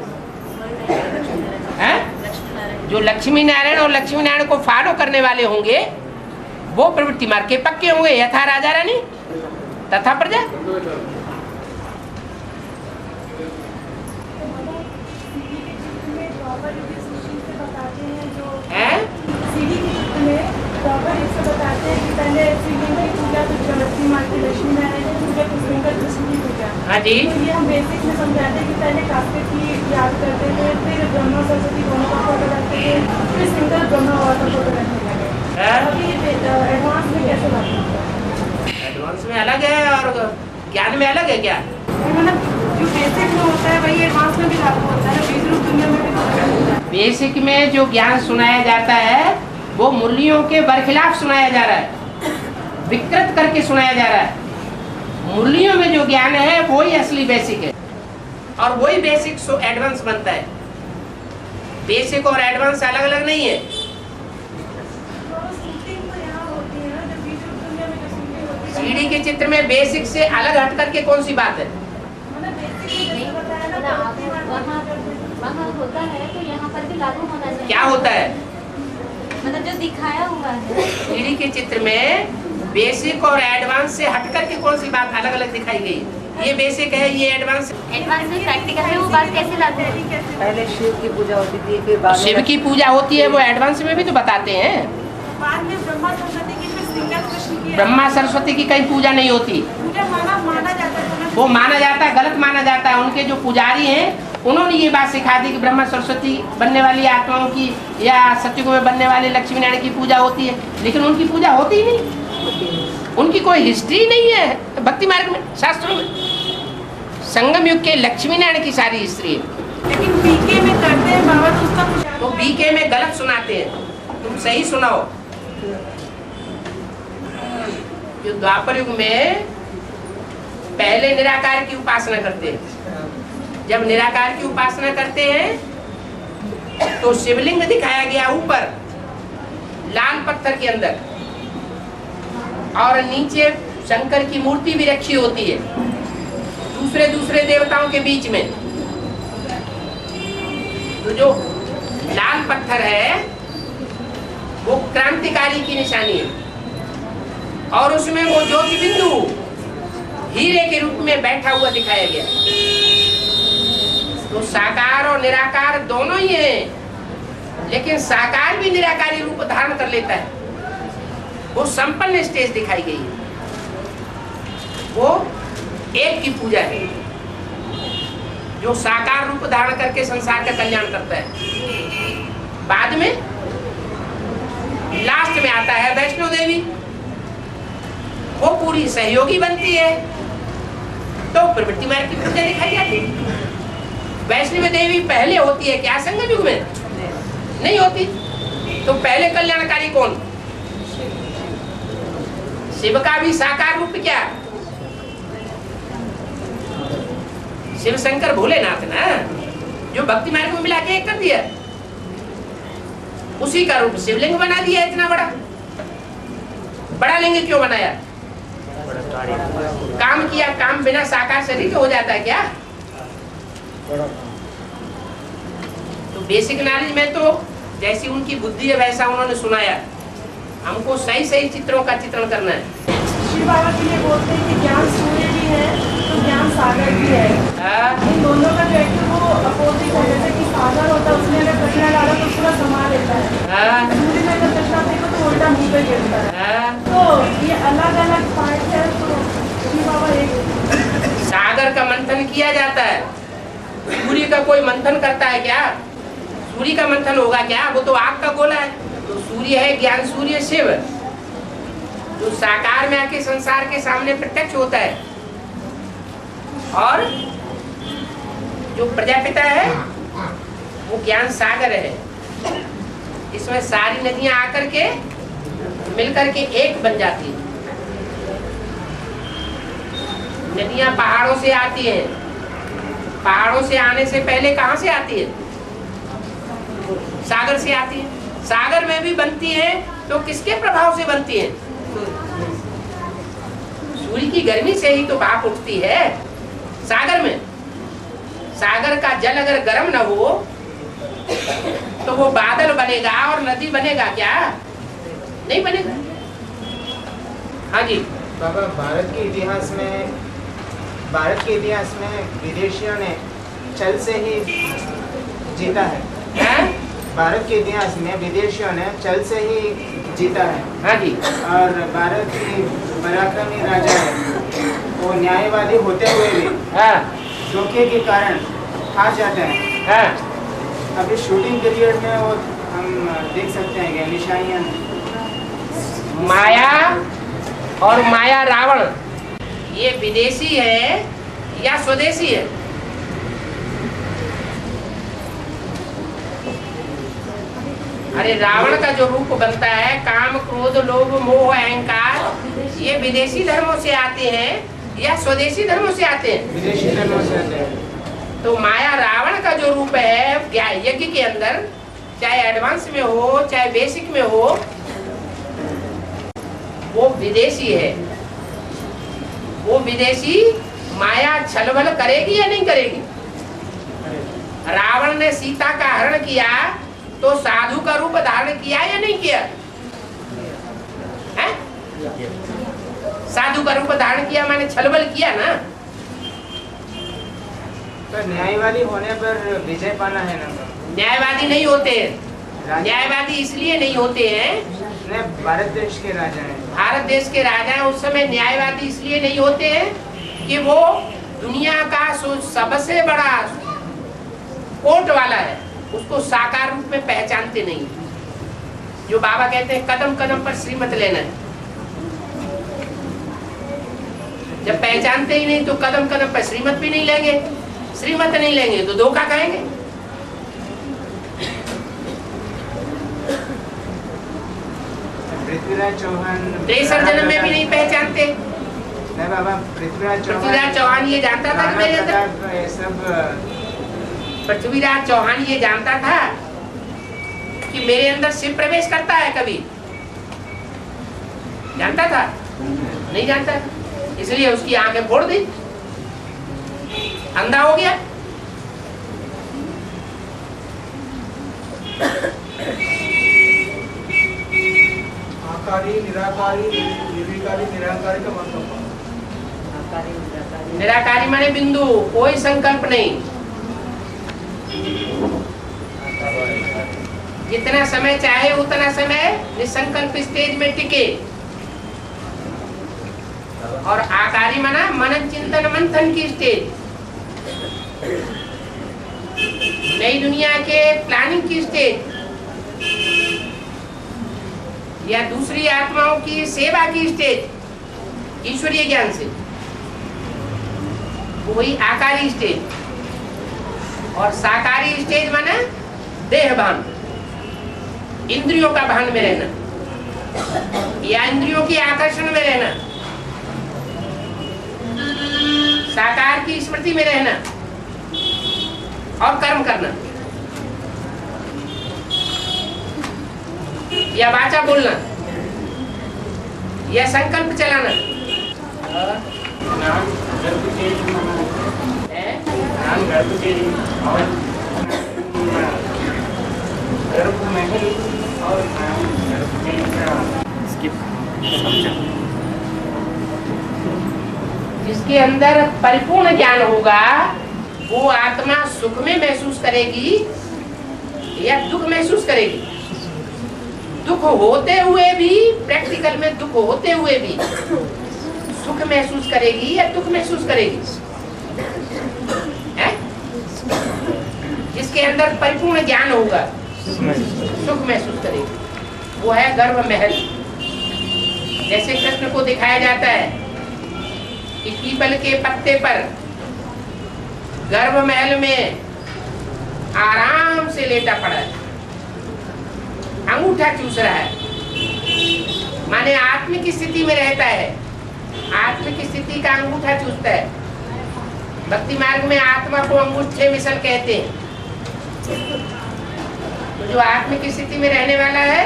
[SPEAKER 1] हैं? जो लक्ष्मी नारायण और लक्ष्मी नारायण को फॉलो करने वाले होंगे वो प्रवृत्ति मार्ग के पक्के होंगे, यथा राजा रानी तथा प्रजा। हाँ जी,
[SPEAKER 10] ये हम बेसिक में समझाते हैं कि पहले कार्तिक की याद करते थे, फिर ब्रह्मा सरस्वती दोनों का फोटो रखते थे, फिर सिंगल ब्रह्मा और का फोटो रखने लगे। अभी ये एडवांस में कैसे लगता है?
[SPEAKER 1] एडवांस में अलग है और ज्ञान में अलग है क्या?
[SPEAKER 10] मतलब जो बेसिक में होता है वही एडवांस में भी लागू होता है, बीज रूप दुनिया में भी लागू होता है।
[SPEAKER 1] बेसिक में जो ज्ञान सुनाया जाता है वो मुरलियों के बरखिलाफ सुनाया जा रहा है, विकृत करके सुनाया जा रहा है। मुरलियों में जो ज्ञान है वही असली बेसिक है और वही बेसिक सो एडवांस बनता है। बेसिक और एडवांस अलग अलग नहीं है। सीढ़ी के चित्र में बेसिक से अलग हट करके कौन सी बात है?
[SPEAKER 2] वहाँ होता है तो यहाँ पर भी लागू होना चाहिए।
[SPEAKER 1] क्या होता है?
[SPEAKER 2] मतलब जो दिखाया हुआ है
[SPEAKER 1] सीढ़ी के चित्र में बेसिक और एडवांस से हट करके कौन सी बात अलग अलग दिखाई गई? ये बेसिक है, ये एडवांस।
[SPEAKER 2] एडवांस में प्रैक्टिकल है, वो बात कैसे लाते हैं?
[SPEAKER 7] पहले शिव की पूजा होती थी, फिर बाद में
[SPEAKER 1] शिव की पूजा होती है, वो एडवांस में भी तो बताते हैं।
[SPEAKER 10] बाद में ब्रह्मा सरस्वती की, फिर सिंगल कृष्ण की
[SPEAKER 1] ब्रह्मा सरस्वती की कहीं पूजा नहीं होती,
[SPEAKER 10] पूजा माना जाता है।
[SPEAKER 1] वो माना जाता है, गलत माना जाता है। उनके जो पुजारी हैं उन्होंने ये बात सिखा दी कि ब्रह्मा सरस्वती बनने वाली आत्माओं की या सत्युग में बनने वाले लक्ष्मी नारायण की पूजा होती है, लेकिन उनकी पूजा होती ही नहीं, उनकी कोई हिस्ट्री नहीं है भक्ति मार्ग में, शास्त्रों में। संगम युग के लक्ष्मी नारायण की सारी हिस्ट्री है।
[SPEAKER 10] लेकिन बीके में करते हैं बाबा तो उसका कुछ
[SPEAKER 1] तो बीके में गलत सुनाते हैं, तुम सही सुनाओ। जो द्वापर युग में पहले निराकार की उपासना करते हैं, जब निराकार की उपासना करते हैं तो शिवलिंग दिखाया गया ऊपर लाल पत्थर के अंदर, और नीचे शंकर की मूर्ति भी रखी होती है दूसरे दूसरे देवताओं के बीच में। तो जो लाल पत्थर है वो क्रांतिकारी की निशानी है, और उसमें वो ज्योति बिंदु हीरे के रूप में बैठा हुआ दिखाया गया। तो साकार और निराकार दोनों ही हैं, लेकिन साकार भी निराकारी रूप धारण कर लेता है। वो संपन्न स्टेज दिखाई गई है, वो एक की पूजा है जो साकार रूप धारण करके संसार का कल्याण करता है। बाद में लास्ट में आता है वैष्णो देवी, वो पूरी सहयोगी बनती है, तो प्रवृत्ति मार्ग की पूजा दिखाई जाती है। वैष्णवी देवी पहले होती है क्या संगम युग में? नहीं होती। तो पहले कल्याणकारी कौन? शिव का भी साकार रूप क्या? शिव शंकर भोलेनाथ ना, जो भक्ति मार्ग में मिला के एक कर दिया, उसी का रूप शिवलिंग बना दिया। इतना बड़ा लिंग क्यों बनाया? काम किया, काम बिना साकार शरीर हो जाता है क्या? तो बेसिक नॉलेज में तो जैसी उनकी बुद्धि है वैसा उन्होंने सुनाया, हमको सही सही चित्रों का चित्रण करना है।
[SPEAKER 10] शिव बाबा के लिए बोलते हैं कि ज्ञान सूर्य भी है तो ज्ञान सागर भी है। इन दोनों का जो है वो अपोजिट है। जैसे कि सागर होता है उसमें अगर कचरा डाला तो पूरा समा लेता है, सूर्य में अगर कचरा फेंको तो उल्टा मुंह पे गिरता है। तो ये अलग अलग पार्ट है। तो शिव बाबा एक
[SPEAKER 1] सागर का मंथन किया जाता है, सूर्य का कोई मंथन करता है क्या? सूर्य का मंथन होगा क्या? वो तो आग का गोला है। तो सूर्य है ज्ञान सूर्य शिव, जो साकार में आके संसार के सामने प्रत्यक्ष होता है, और जो प्रजापिता है वो ज्ञान सागर है। इसमें सारी नदियां आकर के मिलकर के एक बन जाती है। नदियां पहाड़ों से आती हैं, पहाड़ों से आने से पहले कहां से आती है? सागर से आती है। सागर में भी बनती है तो किसके प्रभाव से बनती है? सूर्य की गर्मी से ही तो भाप उठती है सागर में। सागर का जल अगर गर्म न हो तो वो बादल बनेगा और नदी बनेगा क्या? नहीं बनेगा। हाँ जी
[SPEAKER 11] बाबा, भारत के इतिहास में विदेशियों ने छल से ही जीता है। भारत के इतिहास में विदेशियों ने छल से ही जीता है।
[SPEAKER 1] हाँ जी।
[SPEAKER 11] और भारत के पराक्रमी राजा है, वो न्यायवादी होते हुए भी धोखे के कारण हार जाते हैं। अभी शूटिंग पीरियड में वो हम देख सकते हैं कि निशानियां
[SPEAKER 1] माया और माया रावण, ये विदेशी है या स्वदेशी है? अरे रावण का जो रूप बनता है, काम क्रोध लोभ मोह अहंकार, ये विदेशी धर्मों से आते हैं या स्वदेशी धर्मों से आते हैं?
[SPEAKER 11] विदेशी धर्मों से आते हैं।
[SPEAKER 1] तो माया रावण का जो रूप है यज्ञ के अंदर, चाहे एडवांस में हो चाहे बेसिक में हो, वो विदेशी है। वो विदेशी माया छलबल करेगी या नहीं करेगी? रावण ने सीता का हरण किया तो साधु का रूप धारण किया या नहीं किया? है? साधु का रूप धारण किया माने छलबल किया ना।
[SPEAKER 11] तो न्यायवादी होने पर विजय पाना है ना?
[SPEAKER 1] न्यायवादी नहीं होते। न्यायवादी इसलिए नहीं होते हैं,
[SPEAKER 11] भारत देश के राजा हैं।
[SPEAKER 1] भारत देश के राजा हैं, उस समय न्यायवादी इसलिए नहीं होते हैं कि वो दुनिया का सबसे बड़ा कोट वाला है उसको साकार रूप में पहचानते नहीं। जो बाबा कहते हैं कदम कदम पर श्रीमत लेना है, जब पहचानते ही नहीं तो कदम कदम पर श्रीमत भी नहीं लेंगे, श्रीमत नहीं लेंगे तो धोखा खाएंगे।
[SPEAKER 11] पृथ्वीराज चौहान
[SPEAKER 1] 63 जन्म में भी नहीं पहचानते।
[SPEAKER 11] नहीं बाबा,
[SPEAKER 1] पृथ्वीराज चौहान ये जानता था कि मेरे अंदर, पृथ्वीराज चौहान ये जानता था कि मेरे अंदर शिव प्रवेश करता है, कभी जानता था? नहीं जानता, इसलिए उसकी आंखें फोड़ दी, अंधा हो गया।
[SPEAKER 5] आकारी, निराकारी, निर्विकारी, निराकारी का मतलब
[SPEAKER 1] निराकारी माने बिंदु, कोई संकल्प नहीं। जितना समय चाहे उतना समय निसंकल्प स्टेज में टिके। और आकारी माना मनन चिंतन मंथन की स्टेज, नई दुनिया के प्लानिंग की स्टेज, या दूसरी आत्माओं की सेवा की स्टेज ईश्वरीय ज्ञान से, वही आकारी स्टेज। और साकारी स्टेज माने देह भान, इंद्रियों का भान में रहना या इंद्रियों की आकर्षण में रहना, साकार की स्मृति में रहना और कर्म करना या वाचा बोलना या संकल्प चलाना। जिसके अंदर परिपूर्ण ज्ञान होगा वो आत्मा सुख में महसूस करेगी या दुख महसूस करेगी। दुख होते हुए भी, प्रैक्टिकल में दुख होते हुए भी सुख महसूस करेगी या दुख महसूस करेगी? है? जिसके अंदर परिपूर्ण ज्ञान होगा सुख महसूस करेगी। वो है गर्भ महल। जैसे कृष्ण को दिखाया जाता है कि पीपल के पत्ते पर गर्भ महल में आराम से लेटा पड़ा है, अंगूठा चूस रहा है, माने आत्मिक स्थिति में रहता है, आत्मिक स्थिति का अंगूठा चूसता है। भक्ति मार्ग में आत्मा को अंगूठे मिसल कहते हैं। तो जो आत्मिक स्थिति में रहने वाला है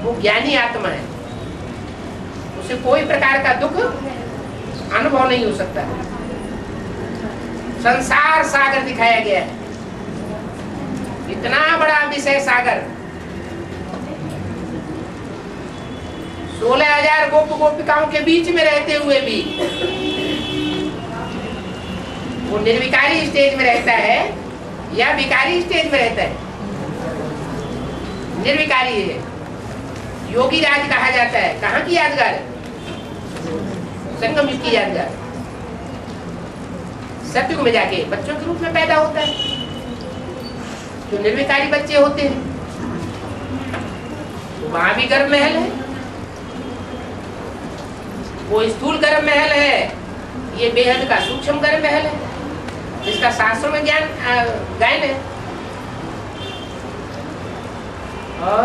[SPEAKER 1] वो ज्ञानी आत्मा है, उसे कोई प्रकार का दुख अनुभव नहीं हो सकता। संसार सागर दिखाया गया है, इतना बड़ा विषय सागर, 16,000 गोप गोपिकाओं के बीच में रहते हुए भी वो निर्विकारी स्टेज में रहता है या विकारी स्टेज में रहता है? निर्विकारी है। योगी राज कहा जाता है। कहाँ की यादगार है? संगम युग की यादगार। सतयुग में जाके बच्चों के रूप में पैदा होता है। जो निर्विकारी बच्चे होते हैं तो वहां भी गर्भ महल है। वो स्थूल गर्भ महल है, ये बेहद का सूक्ष्म गर्भ महल है, जिसका शास्त्रों में ज्ञान गायन है। और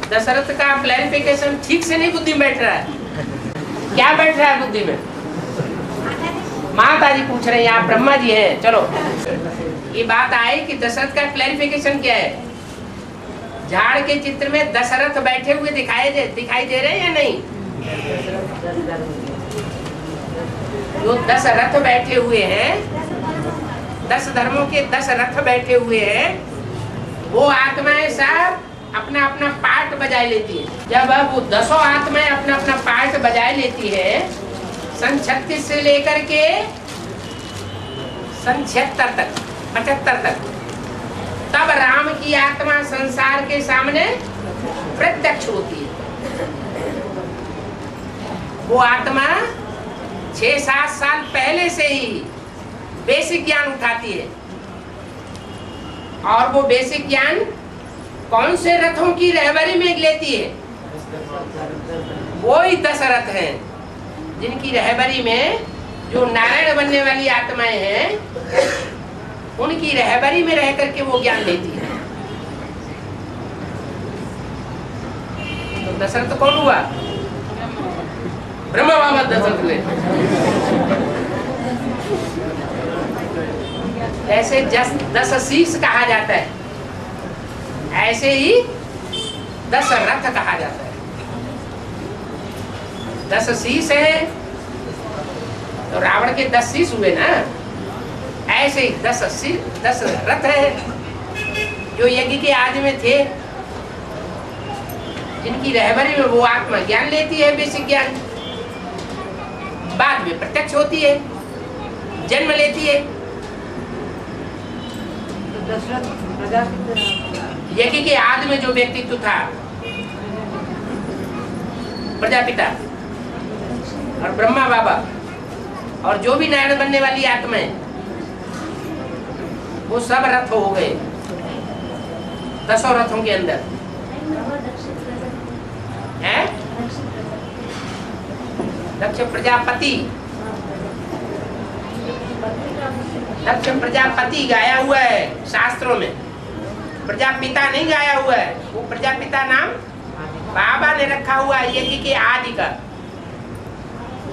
[SPEAKER 1] दशरथ का क्लैरिफिकेशन ठीक से नहीं बुद्धि में बैठ रहा है। क्या बैठ रहा है बुद्धि में? माता जी पूछ रहे हैं, आप ब्रह्मा जी हैं। चलो ये बात आए कि दशरथ का क्लैरिफिकेशन क्या है। झाड़ के चित्र में दशरथ बैठे हुए दिखाई दे रहे हैं या नहीं? जो 10 रथ बैठे हुए हैं, 10 धर्मों के 10 रथ बैठे हुए हैं, वो आत्माएं सब अपना अपना पार्ट बजाए लेती है। जब अब वो 10 आत्माएं अपना अपना पार्ट बजाए लेती है, सन 36 से लेकर के सन 76 तक, 75 तक, तब राम की आत्मा संसार के सामने प्रत्यक्ष होती है। वो आत्मा 6-7 साल पहले से ही बेसिक ज्ञान उठाती है। और वो बेसिक ज्ञान कौन से रथों की रहबरी में लेती है? वो ही 10 रथ हैं जिनकी रहबरी में जो नारायण बनने वाली आत्माएं हैं, उनकी रहबरी में रह करके वो ज्ञान लेती है। तो दशरथ कौन हुआ? ब्रह्मा बाबा दशरथ ले। ऐसे 10 शीश कहा जाता है, ऐसे ही 10 रथ कहा जाता है। 10 शीश है तो रावण के 10 शीश हुए ना, ऐसे ही 10 रथ है जो यज्ञ के आदि में थे, जिनकी रहबरी में वो आत्मा ज्ञान लेती है, बेसिक ज्ञान बाद में प्रत्यक्ष होती है, जन्म लेती है। यज्ञ के आदि में जो व्यक्तित्व था प्रजापिता और ब्रह्मा बाबा और जो भी नारायण बनने वाली आत्माएं, वो सब रथ हो गए 10 रथों के अंदर है। दक्ष प्रजापति, दक्ष प्रजापति गाया हुआ है शास्त्रों में, प्रजापिता नहीं गाया हुआ है। वो प्रजापिता नाम बाबा ने रखा हुआ है यज्ञ के आदि का।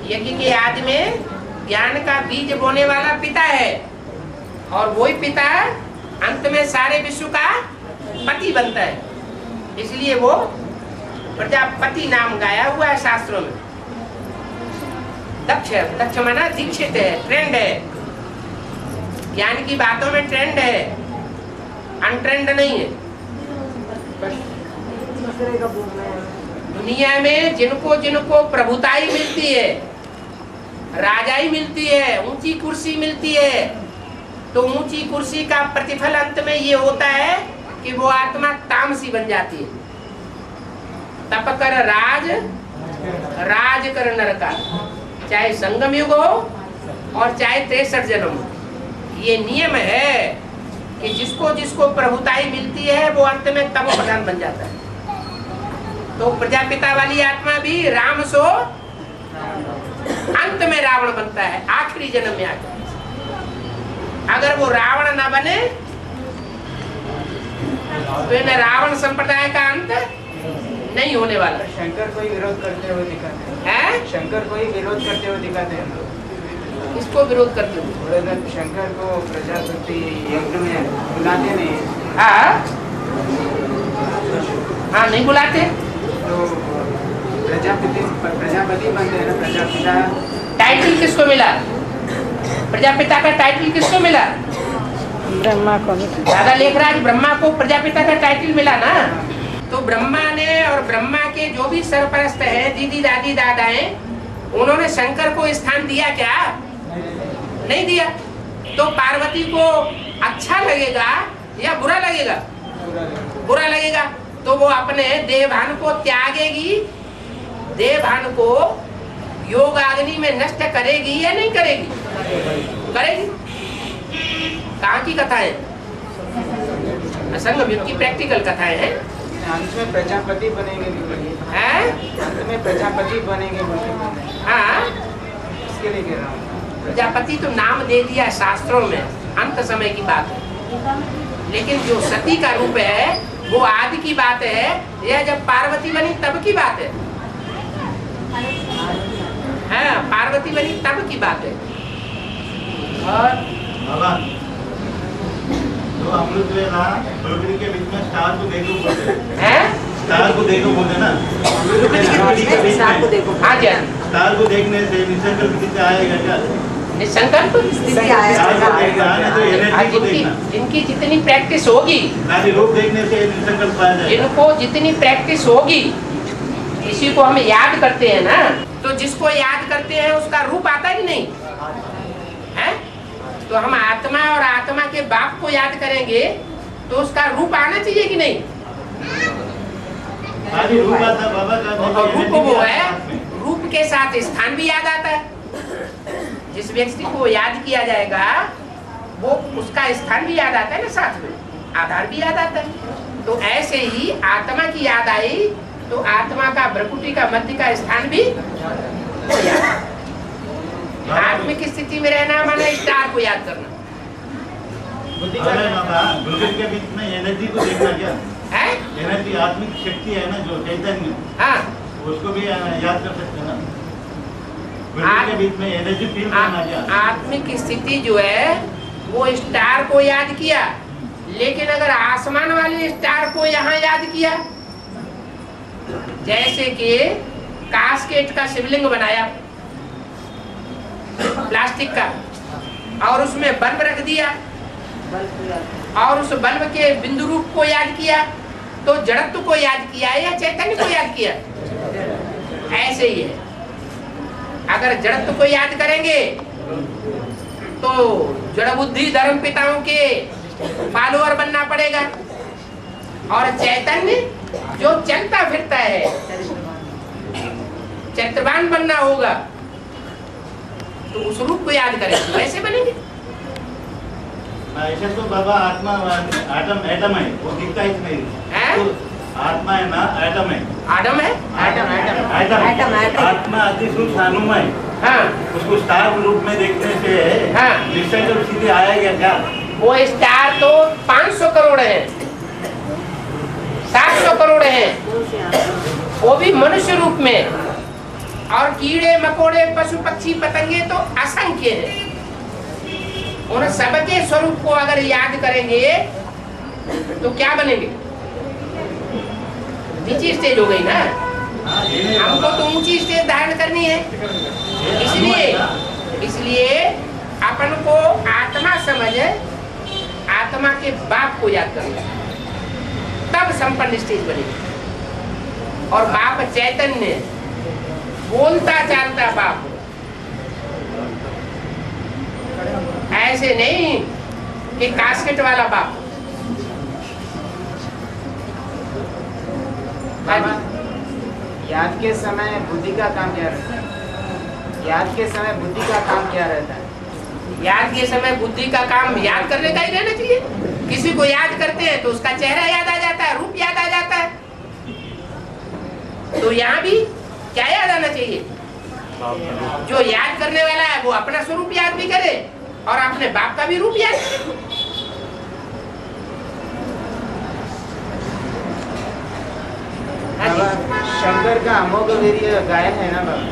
[SPEAKER 1] यज्ञ के आदि में ज्ञान का बीज बोने वाला पिता है, और वही पिता अंत में सारे विश्व का पति बनता है, इसलिए वो प्रजापति नाम गाया हुआ है शास्त्रों में। दक्ष, दक्ष माना दीक्षित है, ट्रेंड है, ज्ञान की बातों में ट्रेंड है, अनट्रेंड नहीं है। दुनिया में जिनको जिनको प्रभुताई मिलती है, राजाई मिलती है, ऊंची कुर्सी मिलती है, तो ऊंची कुर्सी का प्रतिफल अंत में ये होता है कि वो आत्मा तामसी बन जाती है। तप कर राज, राज कर नरका, चाहे संगम युग हो और चाहे 63 जन्म हो। ये नियम है कि जिसको जिसको प्रभुताई मिलती है वो अंत में तमो प्रधान बन जाता है। तो प्रजापिता वाली आत्मा भी राम सो अंत में रावण बनता है, आखिरी जन्म में आकर। अगर वो रावण ना बने तो इन रावण संप्रदाय का अंत नहीं होने वाला।
[SPEAKER 11] शंकर को ही विरोध करते हुए दिखाते हैं। शंकर को ही विरोध करते हुए दिखाते हैं लोग।
[SPEAKER 1] किसको विरोध करते हुए?
[SPEAKER 11] शंकर को प्रजापति यज्ञ में बुलाते नहीं।
[SPEAKER 1] हाँ नहीं बुलाते
[SPEAKER 11] तो प्रजापति बनते हैं ना, प्रजापिता।
[SPEAKER 1] टाइटल किसको मिला? प्रजापिता का टाइटल किसको मिला?
[SPEAKER 7] ब्रह्मा को।
[SPEAKER 1] दादा लेख रहा है ब्रह्मा को प्रजापिता का टाइटल मिला ना। तो ब्रह्मा ने और ब्रह्मा के जो भी सरपरस्त है, दीदी दादी दादा हैं, उन्होंने शंकर को स्थान दिया क्या? नहीं दिया। तो पार्वती को अच्छा लगेगा या बुरा लगेगा? बुरा लगेगा। तो वो अपने देवभान को त्यागेगी, देवभान को योग अग्नि में नष्ट करेगी या नहीं करेगी? करेगी। कहाँ की कथा है? असंग युग की प्रैक्टिकल कथाएं हैं।
[SPEAKER 11] अंत में प्रजापति बनेंगे, अंत में प्रजापति बनेंगे।
[SPEAKER 1] हाँ,
[SPEAKER 11] इसके लिए कह रहा हूँ।
[SPEAKER 1] प्रजापति तो नाम दे दिया शास्त्रों में, अंत समय की बात है। लेकिन जो सती का रूप है वो आदि की बात है, यह जब पार्वती बनी तब की बात है। हाँ, पार्वती बनी तब की बात है। और
[SPEAKER 8] तो अमृत वेला पृथ्वी के बीच में स्टार को देखो बोलते हैं, स्टार को देखो बोलते ना, स्टार को देखो।
[SPEAKER 1] हाँ जी,
[SPEAKER 8] स्टार को देखने से निसंकल्प स्थिति आएगा क्या?
[SPEAKER 1] निसंकल्प जिनकी जितनी प्रैक्टिस होगी,
[SPEAKER 8] रूप देखने से निसंकल्प आ जाएगा।
[SPEAKER 1] जिनको जितनी प्रैक्टिस होगी, किसी को हम याद करते हैं ना, तो जिसको याद करते हैं उसका रूप आता ही नहीं है। तो हम आत्मा और आत्मा के बाप को याद करेंगे तो उसका रूप आना चाहिए कि नहीं?
[SPEAKER 8] रूप आता बाबा का।
[SPEAKER 1] रूप वो है, रूप के साथ स्थान भी याद आता है। जिस व्यक्ति को याद किया जाएगा वो उसका स्थान भी याद आता है ना, साथ में आधार भी याद आता है। तो ऐसे ही आत्मा की याद आई तो आत्मा का भ्रकुटी का मध्य का स्थान भी हो याद। आत्मिक स्थिति में रहना माना स्टार को याद करना।
[SPEAKER 8] ब्लूटूथ के बीच में एनर्जी को देखना क्या है? एनर्जी आत्मिक शक्ति है ना, जो चैतन्य, हाँ, उसको भी याद कर सकते हैं ना। ब्लूटूथ के बीच में एनर्जी फील करना क्या?
[SPEAKER 1] आत्मिक स्थिति जो है वो स्टार को याद किया, लेकिन अगर आसमान वाले स्टार को यहाँ याद किया, जैसे कि कास्केट का शिवलिंग बनाया प्लास्टिक का और उसमें बल्ब रख दिया और उस बल्ब के बिंदु रूप को याद किया, तो जड़त्व को याद किया या चैतन्य को याद किया? ऐसे ही है। अगर जड़त्व को याद करेंगे तो जड़ बुद्धि धर्म पिताओं के फॉलोअर बनना पड़ेगा, और चैतन्य जो चलता फिरता है चरित्रवान बनना होगा, तो उस रूप को याद करेंगे, वैसे बनेंगे।
[SPEAKER 8] ऐसे तो बाबा आत्मा एटम है, वो दिखता ही नहीं है। तो आत्मा है ना, एटम है।
[SPEAKER 1] आटम है,
[SPEAKER 8] एटम आत्मा अति सूक्ष्म है।
[SPEAKER 1] हाँ,
[SPEAKER 8] उसको स्टार रूप में देखने से
[SPEAKER 1] हाँ,
[SPEAKER 8] निश्चय तो सीधे आएगा क्या?
[SPEAKER 1] वो स्टार तो 500 करोड़ है, 700 करोड़ है, वो भी मनुष्य रूप में, और कीड़े मकोड़े पशु पक्षी पतंगे तो असंख्य है। उन सबके स्वरूप को अगर याद करेंगे तो क्या बनेंगे? नीची स्टेज हो गई ना, हमको तो ऊंची स्टेज धारण करनी है। इसलिए अपन को आत्मा समझ आत्मा के बाप को याद करना, तब संपन्न स्टेज बनेगी। और बाप चैतन्य बोलता चालता बाप, ऐसे नहीं कि कास्केट वाला बाप।
[SPEAKER 11] याद के समय बुद्धि का काम क्या रहता है? याद के समय बुद्धि का काम क्या रहता है?
[SPEAKER 1] याद के समय बुद्धि का काम याद करने का ही रहना चाहिए। किसी को याद करते हैं तो उसका चेहरा याद आ जाता है, रूप याद आ जाता है। तो यहाँ भी क्या याद आना चाहिए? जो याद करने वाला है वो अपना स्वरूप याद भी करे और अपने बाप का भी रूप याद करे।
[SPEAKER 11] शंकर का अमोघ वीर्य गायन है ना बाबा?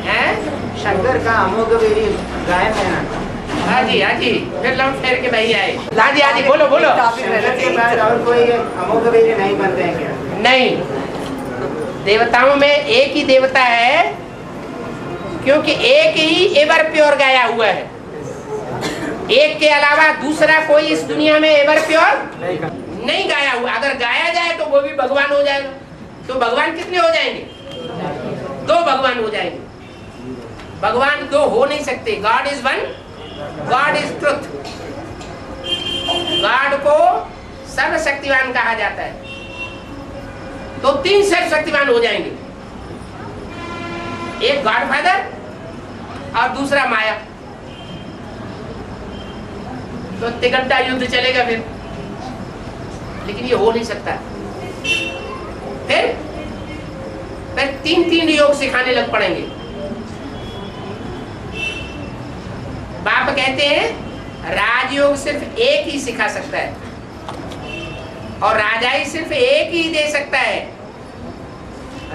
[SPEAKER 11] शंकर का अमोघ वीर्य गायन है ना?
[SPEAKER 1] हाँ जी, हाँ जी, फिर लौट फेर के भाई आए। हाँ जी, हाँ जी, बोलो बोलो।
[SPEAKER 11] शंकर के बाद और कोई अमोघ वीर्य नहीं बनते हैं क्या?
[SPEAKER 1] नहीं, देवताओं में एक ही देवता है, क्योंकि एक ही एवर प्योर गाया हुआ है। एक के अलावा दूसरा कोई इस दुनिया में एवर प्योर नहीं गाया हुआ। अगर गाया जाए तो वो भी भगवान हो जाएगा। तो भगवान कितने हो जाएंगे? 2 भगवान हो जाएंगे। भगवान 2 हो नहीं सकते। God is one, God is truth. God को सर्वशक्तिवान कहा जाता है, तो 3 सर्वशक्तिवान हो जाएंगे। एक गॉड फादर और दूसरा माया। तो तिगड्डा युद्ध चलेगा फिर, लेकिन ये हो नहीं सकता। फिर 3 योग सिखाने लग पड़ेंगे। बाप कहते हैं राजयोग सिर्फ एक ही सिखा सकता है, और राजाई सिर्फ एक ही दे सकता है।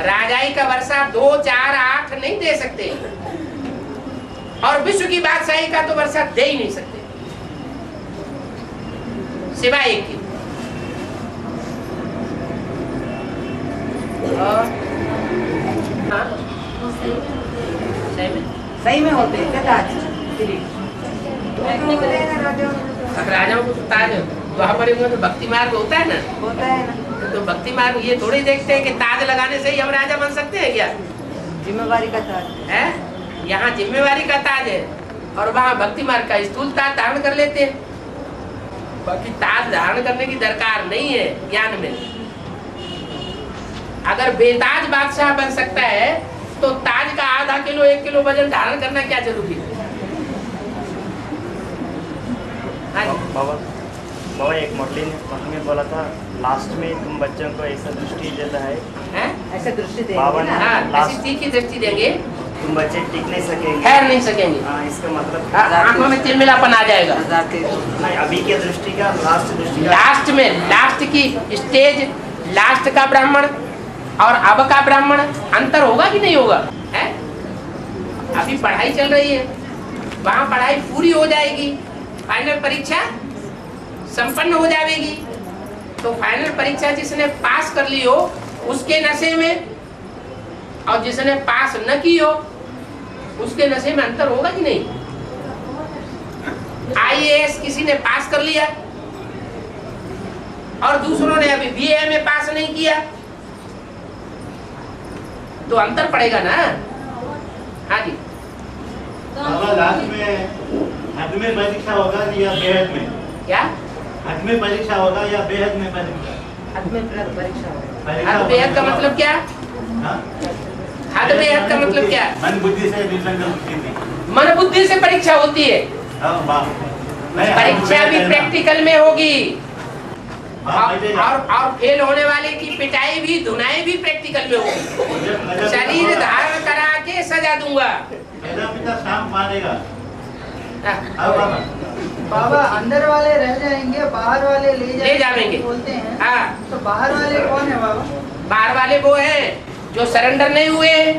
[SPEAKER 1] राजाई का वर्षा 2, 4, 8 नहीं दे सकते, और विश्व की बादशाही का तो वर्षा दे ही नहीं सकते, सिवाय एक की।
[SPEAKER 4] सही में होते हैं
[SPEAKER 1] राजाओं को ताज वहाँ पर तो भक्ति मार्ग होता है ना, तो भक्ति मार्ग ये थोड़ी देखते हैं कि ताज लगाने से ही हम राजा बन सकते हैं क्या?
[SPEAKER 4] जिम्मेवारी का ताज
[SPEAKER 1] है। यहाँ जिम्मेवारी का ताज है और वहाँ भक्ति मार्ग का स्थूल ताज धारण कर लेते हैं। बाकी ताज धारण करने की दरकार नहीं है ज्ञान में। अगर बेताज बादशाह बन सकता है तो ताज का आधा किलो 1 किलो वजन धारण करना क्या जरूरी है?
[SPEAKER 12] बाबा एक मुरली ने बोला था लास्ट में तुम बच्चों को ऐसा दृष्टि देता है,
[SPEAKER 4] ऐसे दृष्टि
[SPEAKER 12] बाबा ने
[SPEAKER 1] ऐसी तीखी दृष्टि देंगे
[SPEAKER 12] तुम बच्चे टिक नहीं सकेंगे,
[SPEAKER 1] ठहर नहीं सकेंगे।
[SPEAKER 12] इसका मतलब
[SPEAKER 1] आंखों में तिलमिलापन आ जाएगा।
[SPEAKER 12] नहीं, अभी के दृष्टि का लास्ट दृष्टि का
[SPEAKER 1] लास्ट में लास्ट की स्टेज, लास्ट का ब्राह्मण और अब का ब्राह्मण अंतर होगा कि नहीं होगा? है अभी पढ़ाई चल रही है, वहाँ पढ़ाई पूरी हो जाएगी, फाइनल परीक्षा संपन्न हो जाएगी, तो फाइनल परीक्षा जिसने पास कर ली हो उसके नशे में और जिसने पास न की हो उसके नशे में अंतर होगा कि नहीं? IAS किसी ने पास कर लिया और दूसरों ने अभी BA में पास नहीं किया, तो अंतर पड़ेगा ना। हाँ जी,
[SPEAKER 8] बाबा लास्ट में हद में परीक्षा होगा या बेहद में?
[SPEAKER 1] क्या
[SPEAKER 8] हद में परीक्षा होगा या बेहद में परीक्षा?
[SPEAKER 4] हद में परीक्षा होगा।
[SPEAKER 1] हद बेहद का मतलब क्या? हद बेहद का मतलब क्या?
[SPEAKER 8] मन बुद्धि से विसंगति,
[SPEAKER 1] मन बुद्धि से परीक्षा होती है। परीक्षा भी प्रैक्टिकल में होगी और फेल होने वाले की पिटाई भी धुनाई भी प्रैक्टिकल में होगी। शरीर धारण करा के सजा दूंगा।
[SPEAKER 8] पिता शाम मारेगा।
[SPEAKER 4] बाबा अंदर वाले रह जाएंगे, बाहर वाले ले
[SPEAKER 1] जाएंगे
[SPEAKER 4] बोलते हैं।
[SPEAKER 1] हाँ,
[SPEAKER 4] तो बाहर वाले कौन है बाबा?
[SPEAKER 1] बाहर वाले वो हैं जो सरेंडर नहीं हुए,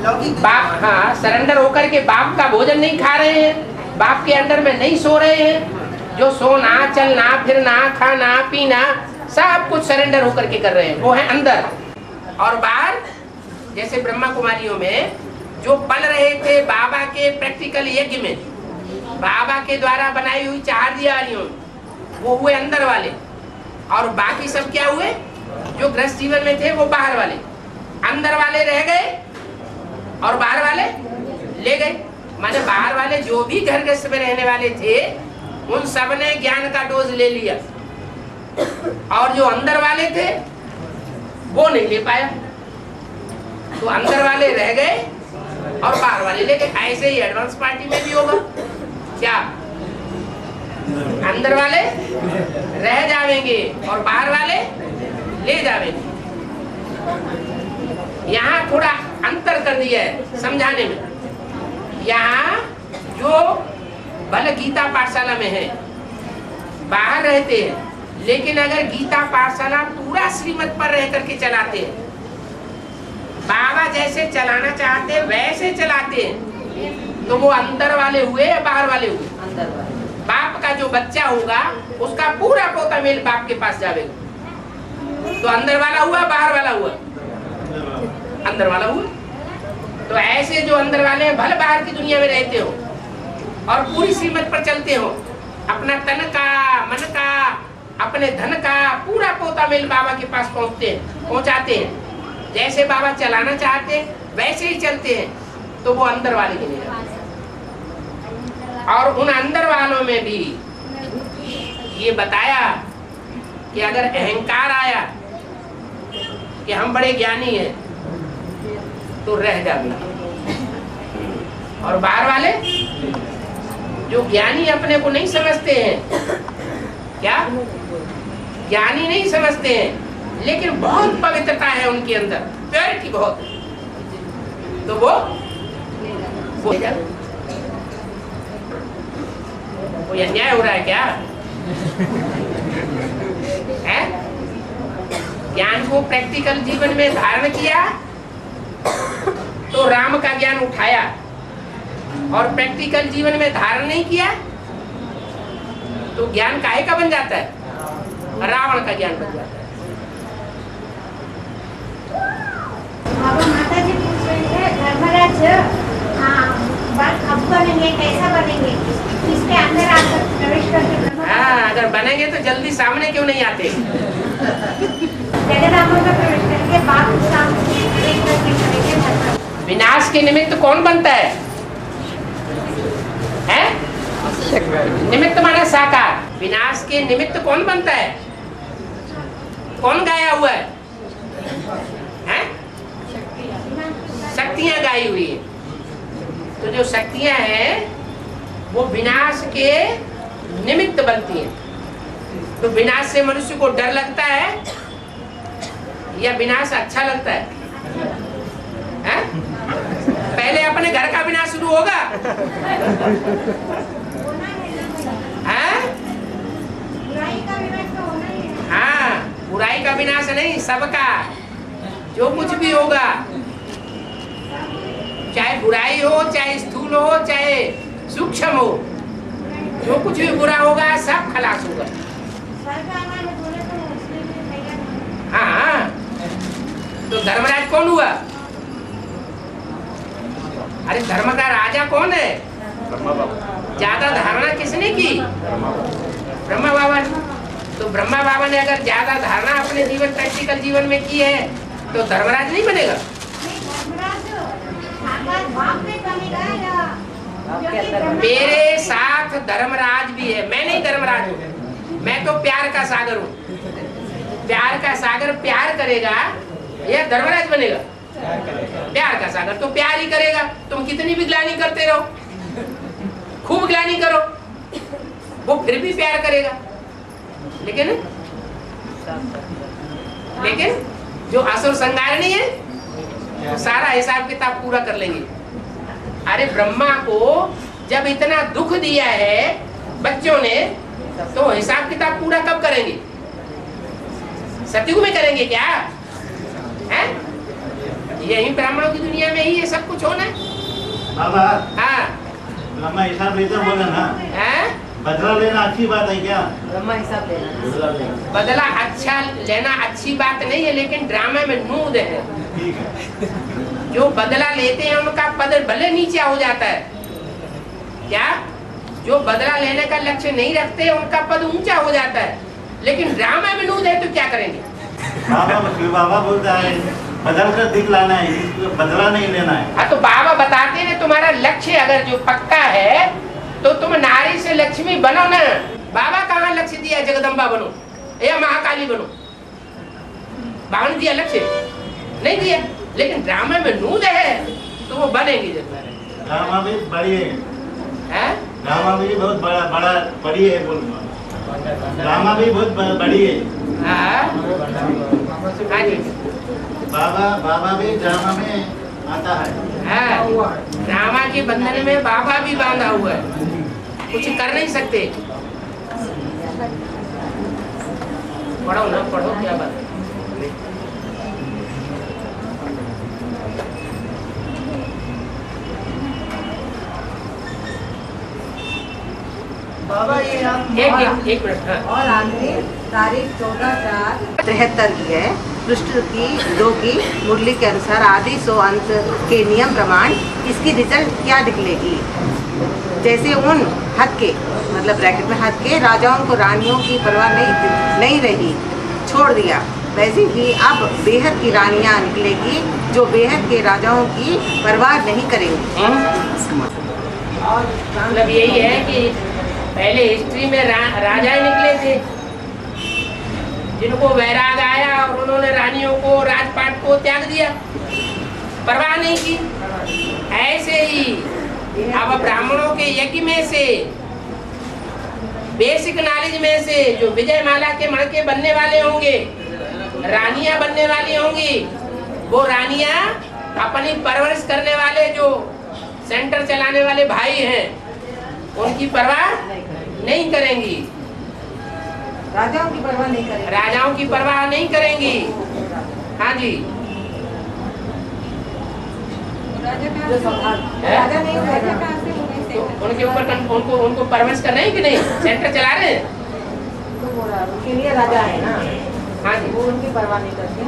[SPEAKER 1] बाप, हाँ, सरेंडर होकर के बाप का भोजन नहीं खा रहे हैं, बाप के अंडर में नहीं सो रहे हैं, जो सोना चलना फिरना खाना पीना सब कुछ सरेंडर होकर के कर रहे हैं, वो है अंदर। और बाहर जैसे ब्रह्मा कुमारियों में जो पल रहे थे बाबा के प्रैक्टिकल यज्ञ में, बाबा के द्वारा बनाई हुई 4 दियालियों, वो हुए अंदर वाले, और बाकी सब क्या हुए? जो गृहस्थ जीवन में थे वो बाहर वाले। अंदर वाले रह गए और बाहर वाले ले गए। माने बाहर वाले जो भी घर गृहस्थ में रहने वाले थे उन सब ने ज्ञान का डोज ले लिया, और जो अंदर वाले थे वो नहीं ले पाया, तो अंदर वाले रह गए और बाहर वाले ले गए। ऐसे ही एडवांस पार्टी में भी होगा क्या? अंदर वाले रह जाएंगे और बाहर वाले ले जाएंगे। यहाँ थोड़ा अंतर कर दिया है समझाने में। यहाँ जो भले गीता पाठशाला में है बाहर रहते हैं, लेकिन अगर गीता पाठशाला पूरा श्रीमत पर रह करके चलाते हैं, बाबा जैसे चलाना चाहते हैं वैसे चलाते हैं, तो वो अंदर वाले हुए या बाहर वाले हुए?
[SPEAKER 4] अंदर वाले।
[SPEAKER 1] बाप का जो बच्चा होगा उसका पूरा पोता मेल बाप के पास जाएगा, तो अंदर वाला हुआ बाहर वाला हुआ? अंदर वाला हुआ। तो ऐसे जो अंदर वाले हैं भले बाहर की दुनिया में रहते हो और पूरी श्रीमत पर चलते हो, अपना तन का मन का अपने धन का पूरा पोता मेल बाबा के पास पहुंचाते हैं, जैसे बाबा चलाना चाहते हैं वैसे ही चलते हैं, तो वो अंदर वाले के लिए। और उन अंदर वालों में भी ये बताया कि अगर अहंकार आया कि हम बड़े ज्ञानी हैं तो रह जाएंगे, और बाहर वाले जो ज्ञानी अपने को नहीं समझते हैं, क्या ज्ञानी नहीं समझते हैं, लेकिन बहुत पवित्रता है उनके अंदर, प्योरिटी बहुत, तो वो कोई अन्याय हो रहा है क्या? है? ज्ञान को प्रैक्टिकल जीवन में धारण किया तो राम का ज्ञान उठाया, और प्रैक्टिकल जीवन में धारण नहीं किया तो ज्ञान काहे का बन जाता है? रावण का ज्ञान बन जाता है।
[SPEAKER 3] बाबा माता जी पूछ रही है धर्मराज बात अब बनेंगे, कैसा बनेंगे, इसके अंदर आकर प्रवेश करके?
[SPEAKER 1] हाँ, अगर बनेंगे तो जल्दी सामने क्यों नहीं आते?
[SPEAKER 3] जगन्नाथ में प्रवेश करेंगे, बाप सामने एक करके करेंगे।
[SPEAKER 1] विनाश के निमित्त कौन बनता है? हैं? निमित्त माना साकार। विनाश के निमित्त कौन बनता है? कौन गाया हुआ है? हैं? शक्तियां गाई हुई है। तो जो शक्तियां हैं वो विनाश के निमित्त बनती हैं। तो विनाश से मनुष्य को डर लगता है या विनाश अच्छा लगता है? हैं? पहले अपने घर का विनाश शुरू होगा। हैं? हाँ, बुराई का विनाश नहीं, सबका जो कुछ भी होगा, चाहे बुराई हो, चाहे स्थूल हो, चाहे सूक्ष्म हो, जो कुछ भी बुरा होगा सब खलास होगा। हाँ, तो धर्मराज कौन हुआ? अरे धर्म का राजा कौन है? ज्यादा धारणा किसने की? ब्रह्मा बाबा ने। तो ब्रह्मा बाबा ने अगर ज्यादा धारणा अपने जीवन प्रैक्टिकल जीवन में की है तो धर्मराज नहीं बनेगा? मेरे साथ धर्मराज भी है, मैं नहीं धर्मराज हूँ, मैं तो प्यार का सागर हूँ। प्यार का सागर प्यार करेगा या धर्मराज बनेगा? प्यार का सागर तो प्यार ही करेगा। तुम कितनी भी ग्लानि करते रहो, खूब ग्लानि करो, वो फिर भी प्यार करेगा। लेकिन जो असुर संगारिणी है वो सारा हिसाब किताब पूरा कर लेंगे। अरे ब्रह्मा को जब इतना दुख दिया है बच्चों ने, तो हिसाब किताब पूरा कब करेंगे? सतयुग में करेंगे क्या? हैं? यही ब्राह्मणों की दुनिया में ही ये सब कुछ होना है।
[SPEAKER 8] बाबा,
[SPEAKER 1] हाँ,
[SPEAKER 8] ब्रह्मा हिसाब लेकर बोला ना, बदला लेना अच्छी बात है क्या?
[SPEAKER 6] ब्रह्मा हिसाब लेना,
[SPEAKER 1] बदला अच्छा लेना अच्छी बात नहीं है, लेकिन ड्रामा में नूद है।
[SPEAKER 8] ठीक है।
[SPEAKER 1] जो बदला लेते हैं उनका पद भले नीचे हो जाता है। क्या? जो बदला लेने का लक्ष्य नहीं रखते उनका पद ऊंचा हो जाता है, लेकिन ड्रामा में नूद है तो क्या करेंगे?
[SPEAKER 8] बाबा बोलता है बदल कर दिखलाना है, बदला नहीं लेना है।
[SPEAKER 1] हाँ, तो बाबा बताते हैं तुम्हारा लक्ष्य अगर जो पक्का है तो तुम नारी से लक्ष्मी बनो ना। बाबा कहाँ लक्ष्य दिया जगदम्बा बनो या महाकाली बनो? बाबा ने दिया लक्ष्य? नहीं दिया, लेकिन ड्रामा में नूद है तो वो बनेगी।
[SPEAKER 8] ड्रामा भी बड़ी है, ड्रामा भी बहुत बड़ा बड़ी है, बोलूँगा ड्रामा भी बहुत बड़ी है।
[SPEAKER 1] हाँ जी,
[SPEAKER 8] बाबा भी ड्रामा में आता है।
[SPEAKER 1] ड्रामा के बंधन में बाबा भी बांधा हुआ है, कुछ कर नहीं सकते। पढ़ो ना, पढ़ो, क्या बात है?
[SPEAKER 4] बाबा ये आप
[SPEAKER 1] एक मिनट। हाँ।
[SPEAKER 13] और आखिरी तारीख 14/4/73 की है। पृष्ठ की 2 की मुरली के अनुसार आदि सो अंत के नियम प्रमाण इसकी रिजल्ट क्या निकलेगी? जैसे उन हद के, मतलब ब्रैकेट में हद के राजाओं को रानियों की परवाह नहीं रही, छोड़ दिया, वैसे ही अब बेहद की रानियां निकलेगी जो बेहद के राजाओं की परवाह नहीं करेंगी।
[SPEAKER 1] मतलब यही है कि पहले हिस्ट्री में राजा निकले थे जिनको वैराग आया और उन्होंने रानियों को, राजपाट को त्याग दिया, परवाह नहीं की। ऐसे ही अब ब्राह्मणों के यज्ञ में से, बेसिक नॉलेज में से जो विजय माला के मणके बनने वाले होंगे, रानियां बनने वाली होंगी, वो रानियां अपनी परवरिश करने वाले जो सेंटर चलाने वाले भाई हैं उनकी परवाह नहीं करेंगी।
[SPEAKER 13] राजाओं की परवाह नहीं करेंगी।
[SPEAKER 1] राजाओं की परवाह नहीं करेंगी। हाँ जी,
[SPEAKER 13] राजा नहीं,
[SPEAKER 1] तो उनके ऊपर उनको परवरिश कर रहे हैं कि नहीं? सेंटर चला रहे हैं
[SPEAKER 13] तो उनके लिए राजा है ना।
[SPEAKER 1] हाँ जी,
[SPEAKER 13] वो उनकी परवाह नहीं करते।